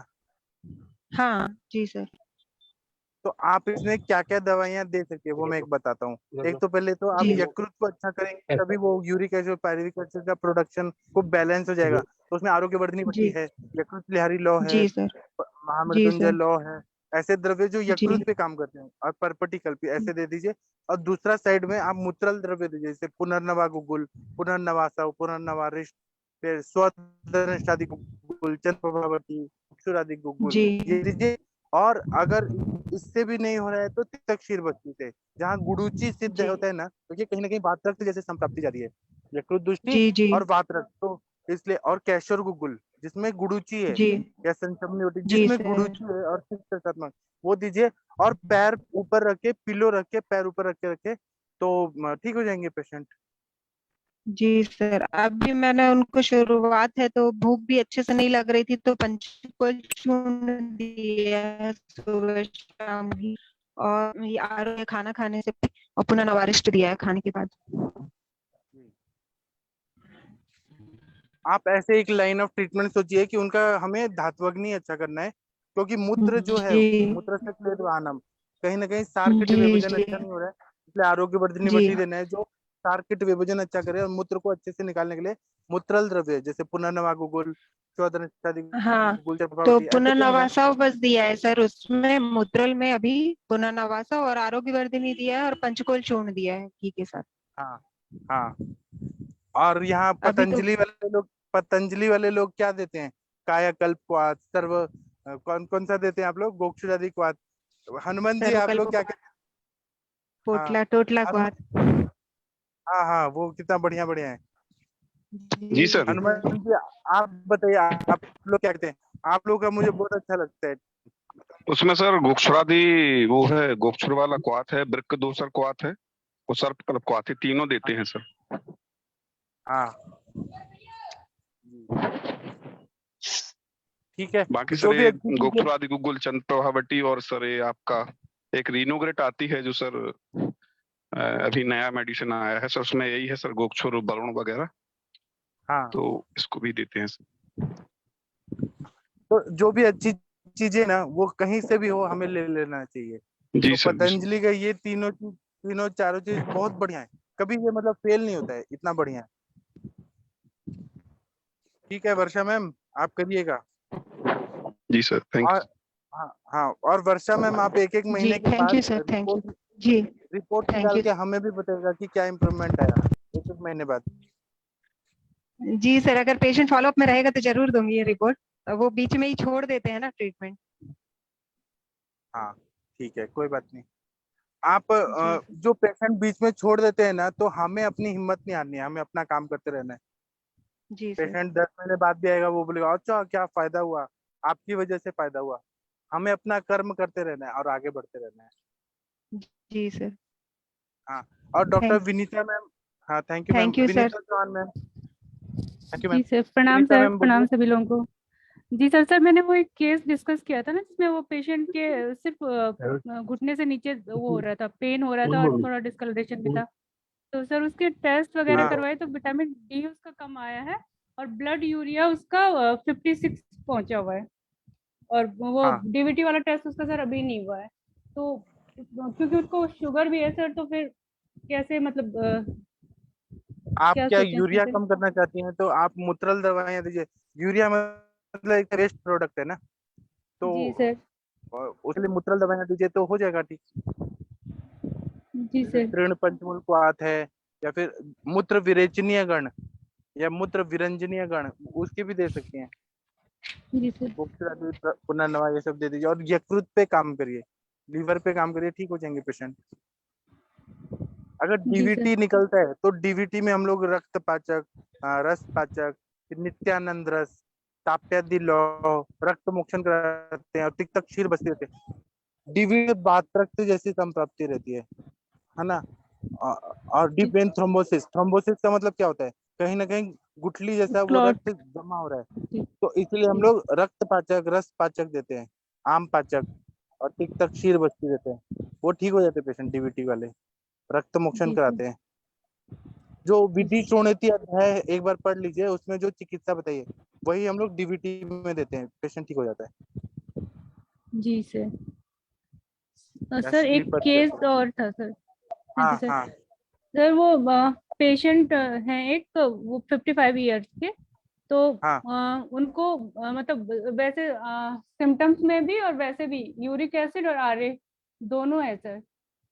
हाँ जी सर। तो आप इसमें क्या क्या दवाइयाँ दे सकते हैं वो मैं एक बताता हूँ। एक तो पहले तो आप जी यकृत को अच्छा करेंगे, तभी वो यूरिक एसिड पायरुविक एसिड का प्रोडक्शन को बैलेंस हो जाएगा। तो उसमें आरोग्यवर्धिनी पट्टी जी है, यकृत लिहारी लौ है, जी सर। जी महामृत्युंजय सर। लौ है, ऐसे द्रव्य जो जी यकृत पे काम करते हैं, और परपटिकल पे ऐसे दे दीजिए। और दूसरा साइड में आप मूत्रल द्रव्य दीजिए, जैसे पुनर्नवा गुगुल, पुनर्नवासव, पुनर्नवारिष्ट, फिर स्वदर्शनादि गुगुल, चंद्रप्रभावती, अक्षुरादि गुगुल, जी ये दीजिए। और अगर इससे भी नहीं हो रहा है तो तिक्तक क्षीर बस्ती से, जहाँ गुडुचि सिद्ध जी होता है ना, क्योंकि कहीं ना कहीं वात रक्त जैसे संप्राप्ति जा रही है, यकृत दृष्टि जी जी और वात रक्त, तो इसलिए। और कैशोर गुगुल जिसमें गुडुचि है, जी या संचमनी होती है जी जिसमें सर। गुडुचि है और शिक्षात्मक, वो दीजिए। और पैर ऊपर रख के, पिलो रख के, पैर ऊपर रख के रखे, तो ठीक हो जाएंगे पेशेंट। जी सर, अभी मैंने उनको शुरुआत है तो भूख भी अच्छे से नहीं लग रही थी, तो पंचकोल चूर्ण दिया है सुबह शाम ही, और ये आरो खाना खाने से और पुनः नवारिष्ट दिया है खाने के बाद। आप ऐसे एक लाइन ऑफ ट्रीटमेंट सोचिए कि उनका हमें धात्वग्नि अच्छा करना है, क्योंकि मूत्र जो है जी मूत्र से क्लेद वाहनम, कहीं ना कहीं सार्किट जी विभाजन जी अच्छा नहीं हो रहा है, इसलिए आरोग्य वर्धिनी जी वटी देना है जो सार्किट विभाजन अच्छा करे और मूत्र को अच्छे से निकालने के लिए मूत्रल द्रव्य जैसे पुनर्नवा गुगुल, चौदह हाँ, गुगुल, तो चक्रवर्ती, ऐसे कई हैं। पुनर्नवासा बस दिया है सर, उसमें मुद्रल में अभी पुनर्नवासा और आरोग्य वर्धिनी दिया है और पंचकोल चूर्ण दिया है घी के साथ। हाँ हाँ, और यहाँ अभी तो पतंजलि वाले लोग क्या देते हैं? कायाकल्प क्वाथ, कौन कौन सा देते हैं आप लोग? गोक्षुरादि क्वाथ। हनुमान जी आप सर्वकल्प लोग क्या कहते हैं? हाँ पोटला टोटला हनुमान, क्वाथ। हाँ हाँ, वो कितना बढ़िया बढ़िया है। जी जी सर। हनुमान जी आप बताइए, आप लोग क्या कहते हैं? आप लोग का मुझे बहुत अच्छा लगता है। उसमें सर गोक्षुरादि वो है, गोक्षुर वाला क्वाथ है, वृक्क दोसर क्वाथ है, और सर्पकल्प क्वाथ है, तीनों देते हैं सर। हाँ ठीक है, बाकी जो सर भी ये अच्छी चीजें। गोक्षुरादि गुगुल, चंद प्रभावटी, और सर ये आपका एक रीनोग्रेट आती है जो सर अभी नया मेडिसिन आया है सर, उसमें यही है सर, गोक्षुर वरुण वगैरह, हाँ, तो इसको भी देते हैं सर। तो जो भी अच्छी चीजें ना वो कहीं से भी हो हमें ले लेना चाहिए। जी तो सर। पतंजलि का ये तीनों चारों चीज बहुत बढ़िया है, कभी ये मतलब फेल नहीं होता है, इतना बढ़िया है। ठीक है वर्षा मैम, आप करिएगा। जी सर, थैंक और हाँ हाँ, और वर्षा मैम आप एक एक जी महीने के थैंक बाद you sir, thank you ji, report thank निकाल यू के हमें भी बताएगा कि क्या इम्प्रूवमेंट आया एक एक महीने बाद। जी सर। अगर पेशेंट फॉलोअप में रहेगा तो जरूर दूंगी ये रिपोर्ट, वो बीच में ही छोड़ देते हैं ना ट्रीटमेंट। हाँ ठीक है, कोई बात नहीं। आप जी जो पेशेंट बीच में छोड़ देते हैं ना, तो हमें अपनी हिम्मत नहीं हारनी है, हमें अपना काम करते रहना है। जी सर। पेशेंट 10 महीने बाद भी आएगा, वो बोलेगा अच्छा क्या फायदा हुआ, आपकी वजह से फायदा हुआ। हमें अपना कर्म करते रहना है और आगे बढ़ते रहना है। जी सर। हाँ, और डॉक्टर थैंक विनीता मैम। हाँ thank you ma'am, you sir. Vineeta Chauhan ma'am. Thank you जी मैम। सर, प्रणाम विनीता सर, मैम प्रणाम बोलिए। सभी लोगों को। जी सर, मैंने वो एक केस डिस्कस किया था ना, जिसमें वो पेशेंट के सिर्फ घुटने से नीचे वो हो रहा था, पेन हो रहा था और थोड़ा डिस्कलरेशन भी था। तो सर उसके टेस्ट वगैरह हाँ करवाए तो विटामिन डी उसका कम आया है, और ब्लड यूरिया उसका 56 पहुंचा हुआ है, और वो हाँ, डीवीटी वाला टेस्ट उसका सर अभी नहीं हुआ है। तो क्योंकि उसको शुगर भी है सर, तो फिर कैसे मतलब आप क्या क्या सोचें इसमें यूरिया से? कम करना चाहती हैं तो आप मूत्रल दवाइयाँ दीजिए। यूरिया मतलब एक वेस्ट प्रोडक्ट है ना, तो जी सर। उसके लिए मूत्रल दवाइयाँ दीजिए तो हो जाएगा ठीक। जी जैसे सर। तृण पंचमूल क्वाथ है, या फिर मूत्र विरेचनीय गण या मूत्र विरंजनीय गण, उसके भी दे सकते हैं। जी सर। पुनर्नवा ये सब दे दीजिए, और यकृत पे काम करिए, लीवर पे काम करिए, ठीक हो जाएंगे पेशेंट। अगर जी सर। डीवीटी निकलता है तो डीवीटी में हम लोग रक्त पाचक, रस पाचक, नित्यानंद रस, ताप्यादि लौह, रक्त मोक्षण कराते हैं और तिक्तक क्षीर बस्ती रहते हैं। डीवीटी बात्रक्त जैसी कम प्राप्ति रहती है ना। और डीप वेन थ्रोम्बोसिस, थ्रोम्बोसिस का मतलब क्या होता है? कहीं ना कहीं गुठली जैसा वो क्लॉट। रक्त जमा हो रहा है, तो इसलिए हम लोग रक्त पाचक, रस पाचक देते हैं, आम पाचक और तिक्तक क्षीर बस्ती देते हैं, वो ठीक हो जाते हैं पेशेंट डीवीटी वाले, रक्त मोक्षण जी सर। कराते हैं। जो विधि शोणिति अध्याय एक बार पढ़ लीजिए, उसमें जो चिकित्सा बताइए वही हम लोग डीवीटी में देते हैं, पेशेंट ठीक हो जाता है। जी सर। या सर एक स्लीपर केस और था सर। थैंक हाँ यू सर। हाँ सर वो पेशेंट हैं एक, वो 55 ईयर्स के, तो हाँ उनको मतलब वैसे सिम्टम्स में भी और वैसे भी यूरिक एसिड और आरए दोनों है सर,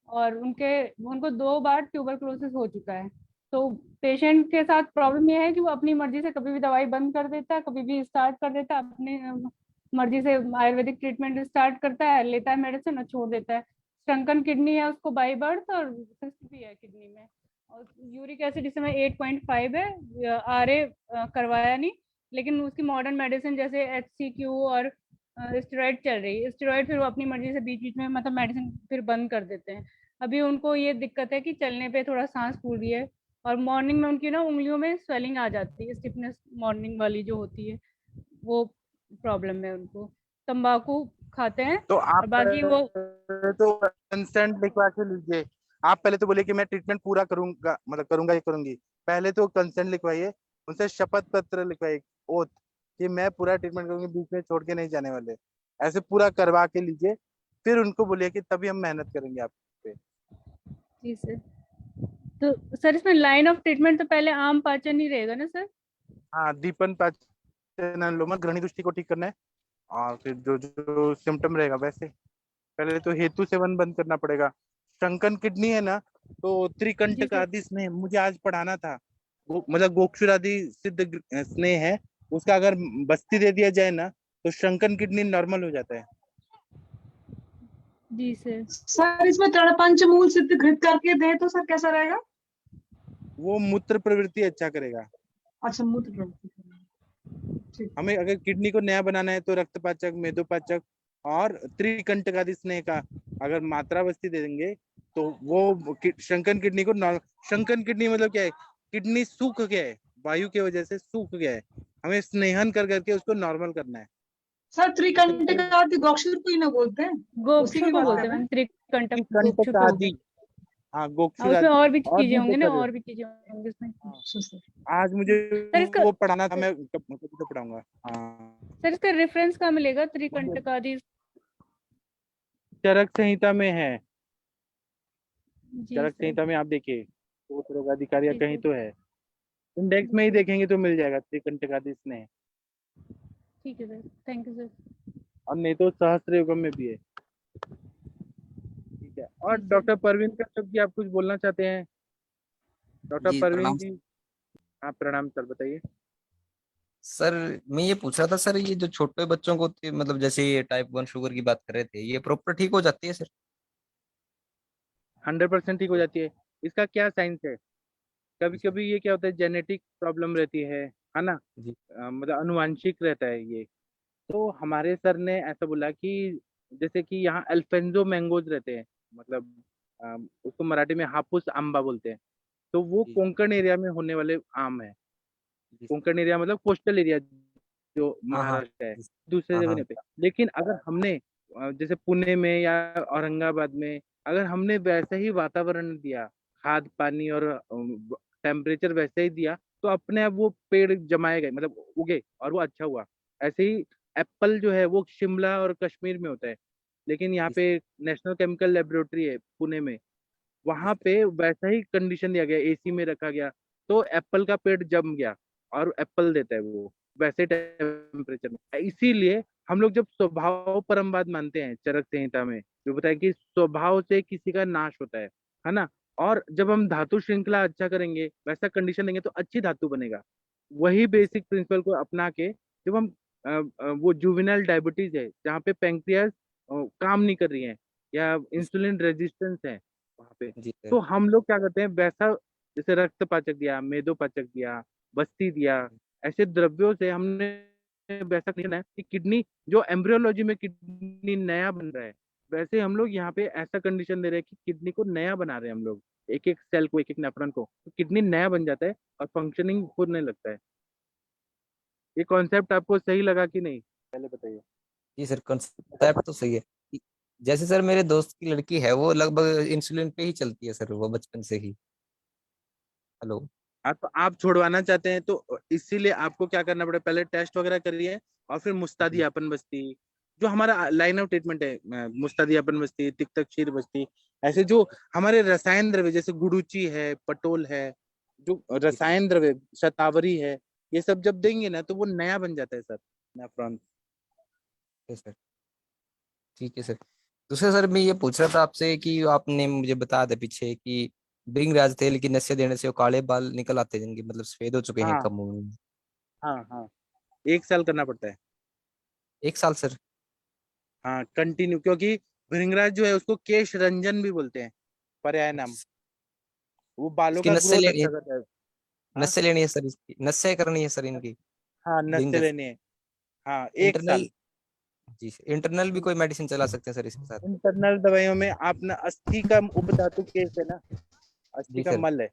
और उनको 2 बार ट्यूबरक्लोसिस हो चुका है। तो पेशेंट के साथ प्रॉब्लम ये है कि वो अपनी मर्जी से कभी भी दवाई बंद कर देता है, कभी भी स्टार्ट कर देता है, अपनी मर्जी से आयुर्वेदिक ट्रीटमेंट स्टार्ट करता है, लेता है मेडिसिन और छोड़ देता है। स्टंकन किडनी है उसको बाई बर्थ, और सिस्ट भी है किडनी में, और यूरिक एसिड इस समय 8.5 है। आरए करवाया नहीं, लेकिन उसकी मॉडर्न मेडिसिन जैसे HCQ और स्टेरॉइड चल रही है। स्टेरॉइड फिर वो अपनी मर्जी से बीच बीच में मतलब मेडिसिन फिर बंद कर देते हैं। अभी उनको ये दिक्कत है कि चलने पे थोड़ा सांस फूल रही है, और मॉर्निंग में उनकी ना उंगलियों में स्वेलिंग आ जाती है, स्टिफनेस मॉर्निंग वाली जो होती है, वो प्रॉब्लम है उनको। तंबाकू खाते हैं तो और आप बाकी वो तो कंसेंट लिखवा के लीजिए। आप पहले तो बोले कि मैं ट्रीटमेंट पूरा करूंगा, मतलब करूंगा ये करूंगी, पहले तो कंसेंट लिखवाइए, उनसे शपथ पत्र लिखवाइए, ओथ, कि मैं पूरा ट्रीटमेंट करूंगी, बीच में छोड़ के नहीं जाने वाले। ऐसे पूरा करवा के लीजिए, फिर उनको बोलिए कि तभी हम मेहनत करेंगे आप पे। जी सर। तो सर इसमें लाइन ऑफ ट्रीटमेंट तो पहले आम पाचन ही रहेगा ना सर? हाँ, दीपन पाचन अनुलोमन ग्रहणी दृष्टि को ठीक करना है, और फिर जो जो सिम्टम रहेगा वैसे पहले तो हेतु सेवन बंद करना पड़ेगा। शंकन किडनी है ना, तो त्रिकंटक आदि स्नेह मुझे आज पढ़ाना था, मतलब गोक्षुर आदि सिद्ध स्नेह है, उसका अगर बस्ती दे दिया जाए ना तो शंकन किडनी नॉर्मल हो जाता है। जी सर। सर इसमें तृणपंच मूल सिद्ध घृत करके दे तो सर कैसा रहेगा? वो मूत्र प्रवृत्ति अच्छा करेगा। अच्छा, मूत्र प्रवृत्ति। हमें अगर किडनी को नया बनाना है तो रक्तपाचक, मेदोपाचक और त्रिकंटक आदि स्नेह का अगर मात्रा बस्ती दे देंगे तो वो शंकन किडनी को शंकन किडनी मतलब क्या है, किडनी सूख गया है, वायु की वजह से सूख गया है, हमें स्नेहन कर करके उसको नॉर्मल करना है। सर त्रिकंटक आदि गोक्षुर को ही ना बोलते हैं? गोक्षुर को बोलते हैं, त्रिकंटक गोक्षुर को बोलते हैं। हाँ, गोक्षुर उसमें और भी और चीजें होंगी ना, सर और भी चीजें होंगी उसमें। आज मुझे इसका वो पढ़ाना था, मैं कब तो पढ़ाऊंगा। हाँ सर इसका रेफरेंस कहाँ मिलेगा त्रिकंटक आदि? चरक संहिता में है, जी चरक सर। संहिता में आप देखिए, तो रोग अधिकारी जी कहीं सर। तो है, इंडेक्स में ही देखेंगे तो मिल जाएगा त्रिकंटक आदि स्नेह, ठीक है सर, थैंक यू सर। और नहीं तो सहस्त्र युगम में भी है। ठीक है, और जी सर। डॉक्टर परवीन कश्यप जी, आप कुछ बोलना चाहते हैं? डॉक्टर जी परवीन प्रणाम जी, आप प्रणाम सर, बताइए। सर। मैं ये पूछ रहा था सर, ये जो छोटे बच्चों को मतलब जैसे ये टाइप 1 शुगर की बात कर रहे थे, ये प्रॉपर ठीक हो जाती है सर? 100% ठीक हो जाती है। इसका क्या साइंस है, कभी कभी ये क्या होता है, जेनेटिक प्रॉब्लम रहती है ना, जी मतलब अनुवांशिक रहता है ये। तो हमारे सर ने ऐसा बोला कि जैसे कि यहाँ अल्फेंजो मैंगोज रहते हैं, मतलब उसको मराठी में हापुस आंबा बोलते हैं, तो वो जी कोंकण एरिया में होने वाले आम है। जी सर। कोंकण एरिया मतलब कोस्टल एरिया जो हाँ हाँ महाराष्ट्र है, जी, दूसरे हाँ जगह हाँ नहीं पे। लेकिन अगर हमने जैसे पुणे में या औरंगाबाद में अगर हमने वैसा ही वातावरण दिया, खाद पानी और टेम्परेचर वैसे ही दिया, तो अपने आप वो पेड़ जमाए गए, मतलब उगे, और वो अच्छा हुआ। ऐसे ही एप्पल जो है वो शिमला और कश्मीर में होता है, लेकिन यहाँ जी पे नेशनल केमिकल लेबोरेटरी है पुणे में, जी वहां सर। पे वैसा ही कंडीशन दिया गया, एसी में रखा गया, तो एप्पल का पेड़ जम गया और एप्पल देता है वो वैसे टेम्परेचर में। इसीलिए हम लोग जब स्वभाव परमवाद मानते हैं चरक संहिता में, जो बताया कि स्वभाव से किसी का नाश होता है ना, और जब हम धातु श्रृंखला अच्छा करेंगे, वैसा कंडीशन देंगे तो अच्छी धातु बनेगा। वही जी सर। बेसिक प्रिंसिपल को अपना के जब हम वो जुवेनाइल डायबिटीज है जहाँ पे पैंक्रियाज काम नहीं कर रही है या जी सर। इंसुलिन रेजिस्टेंस है वहाँ पे, जी सर। तो हम लोग क्या करते हैं, वैसा जैसे रक्त पाचक दिया, मेदोपाचक दिया, बस्ती दिया, ऐसे द्रव्यों से हमने वैसा करना है कि किडनी जो एम्ब्रियोलॉजी में किडनी नया बन रहा है, वैसे हम लोग यहाँ पे ऐसा कंडीशन दे रहे हैं कि किडनी को नया बना रहे हैं हम लोग, एक एक सेल को, एक एक नेफ्रॉन को, तो किडनी नया बन जाता है और फंक्शनिंग होने लगता है। ये कॉन्सेप्ट आपको सही लगा कि नहीं, पहले बताइए। जी सर, कंसेप्ट तो सही है। जैसे सर मेरे दोस्त की लड़की है, वो लगभग इंसुलिन पे ही चलती है सर, वो बचपन से ही। हेलो। आप छुड़वाना चाहते हैं तो इसीलिए आपको क्या करना पड़ेगा, पहले टेस्ट वगैरह करिए और फिर मुस्तादी जी अपन बस्ती, जो हमारा लाइन ऑफ ट्रीटमेंट है, मुस्तादी अपन बस्ती, तिक्तक क्षीर बस्ती, ऐसे जो हमारे रसायन द्रव्य जैसे गुडुची है, पटोल है, जो जी सर। रसायन द्रव्य शतावरी है, ये सब जब देंगे ना तो वो नया बन जाता है सर, नेफ्रॉन। ठीक है सर। ठीक है सर। दूसरा सर, मैं ये पूछ रहा था आपसे कि आपने मुझे बताया था पीछे कि भृंगराज तेल की नशे देने से वो काले बाल निकल आते हैं, जिनके मतलब सफेद हो चुके हैं हाँ कम उम्र में। हाँ हाँ, 1 साल करना पड़ता है। 1 साल सर? हाँ कंटिन्यू, क्योंकि भृंगराज जो है उसको केश रंजन भी बोलते हैं, पर्याय नाम, वो बालों इसकी का नस्सें ग्रोथ लेनी अच्छा है, करता है। हाँ नस्सें लेनी है सर, इसकी नस्सें करनी है सर इनकी, हाँ, नस्से भृंगराज। लेनी है। हाँ, एक इंटरनल। साल जी सर, इंटरनल भी कोई मेडिसिन चला सकते हैं सर इसके साथ? इंटरनल दवाइयों में आप ना, अस्थि का उपधातु केश है ना, अस्थि जी का सर। मल है,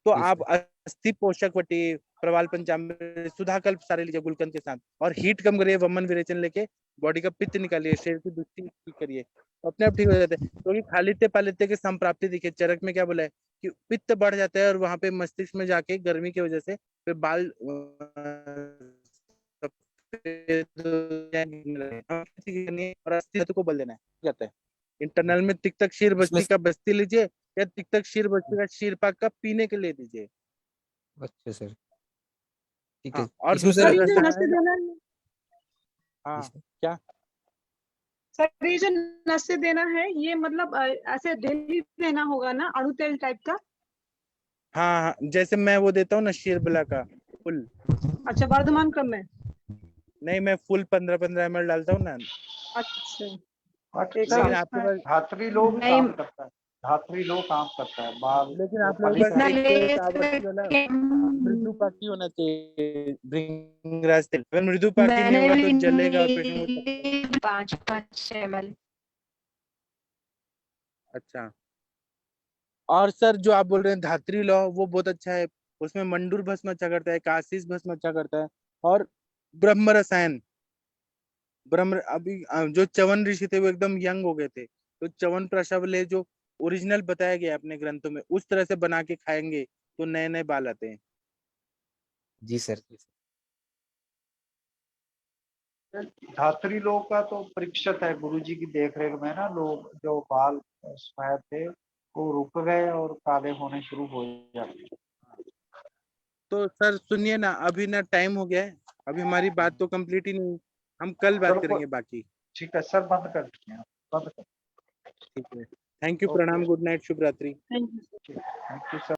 तो जी आप अस्थि पोषक वटी, प्रवाल पंचामृत, सुधाकल्प सारे लीजिए गुलकंद के साथ, और हीट कम करिए, वमन विरेचन लेके बॉडी का पित्त निकालिए, शरीर की दुष्टि ठीक करिए, अपने आप ठीक हो जाते हैं। क्योंकि खालित्य पालित्य के संप्राप्ति दिखे, चरक में क्या बोला है कि पित्त बढ़ जाता है और वहां पे मस्तिष्क में जाके गर्मी की वजह से फिर बाल और अस्थि धातु को बल देना है जाता है। इंटरनल में तिक्तक क्षीर बस्ती का बस्ती लीजिए, या तिक्तक क्षीर बस्ती का क्षीर पाक का पीने के लिए दीजिए। अच्छा सर, ठीक हाँ, है। और इसमें दूसरा सर रसायन, हाँ क्या सर ये जो नस्य देना है ये मतलब ऐसे डेली देना होगा ना, अणु तेल टाइप का? हाँ हाँ, जैसे मैं वो देता हूँ ना शीरबला का फुल। अच्छा, वर्धमान क्रम में? नहीं, मैं फुल 15-15 ml डालता हूँ ना। अच्छा, लेकिन आपके पास धात्री लोग नहीं। काम करता है, धात्री लोग काम करता है, बाल लेकिन जो आप लोगों के फलित पास है। एक आवश्यक वाला मृदुपाकी होना चाहिए, भृंगराज तेल। अगर मृदुपाकी नहीं मैंने होगा भी तो जलेगा और पेशेंट को तकलीफ होगी। 5 ml। अच्छा, और सर जो आप बोल रहे हैं धात्री लौ, वो बहुत अच्छा है, उसमें मंडूर भस्म अच्छा करता है, काशीस भस्म अच्छा करता है, और ब्रह्म रसायन, ब्रह्म अभी जो च्यवन ऋषि थे वो एकदम यंग हो गए थे, तो च्यवन प्रशवले जो ओरिजिनल बताया गया अपने ग्रंथों में, उस तरह से बना के खाएंगे तो नए नए बाल आते हैं। जी सर। धात्री लोग का तो परीक्षित है गुरुजी की देखरेख में ना, लोग जो बाल सफेद थे वो रुक गए और काले होने शुरू हो जाते। तो सर सुनिए ना, अभी ना टाइम हो गया है, अभी हमारी बात तो कंप्लीट ही नहीं, हम कल बात करेंगे बाकी। ठीक है सर, बंद कर दीजिए, बंद कर। ठीक है, थैंक यू, प्रणाम, गुड नाइट, शुभ रात्रि। Thank you. Thank you sir.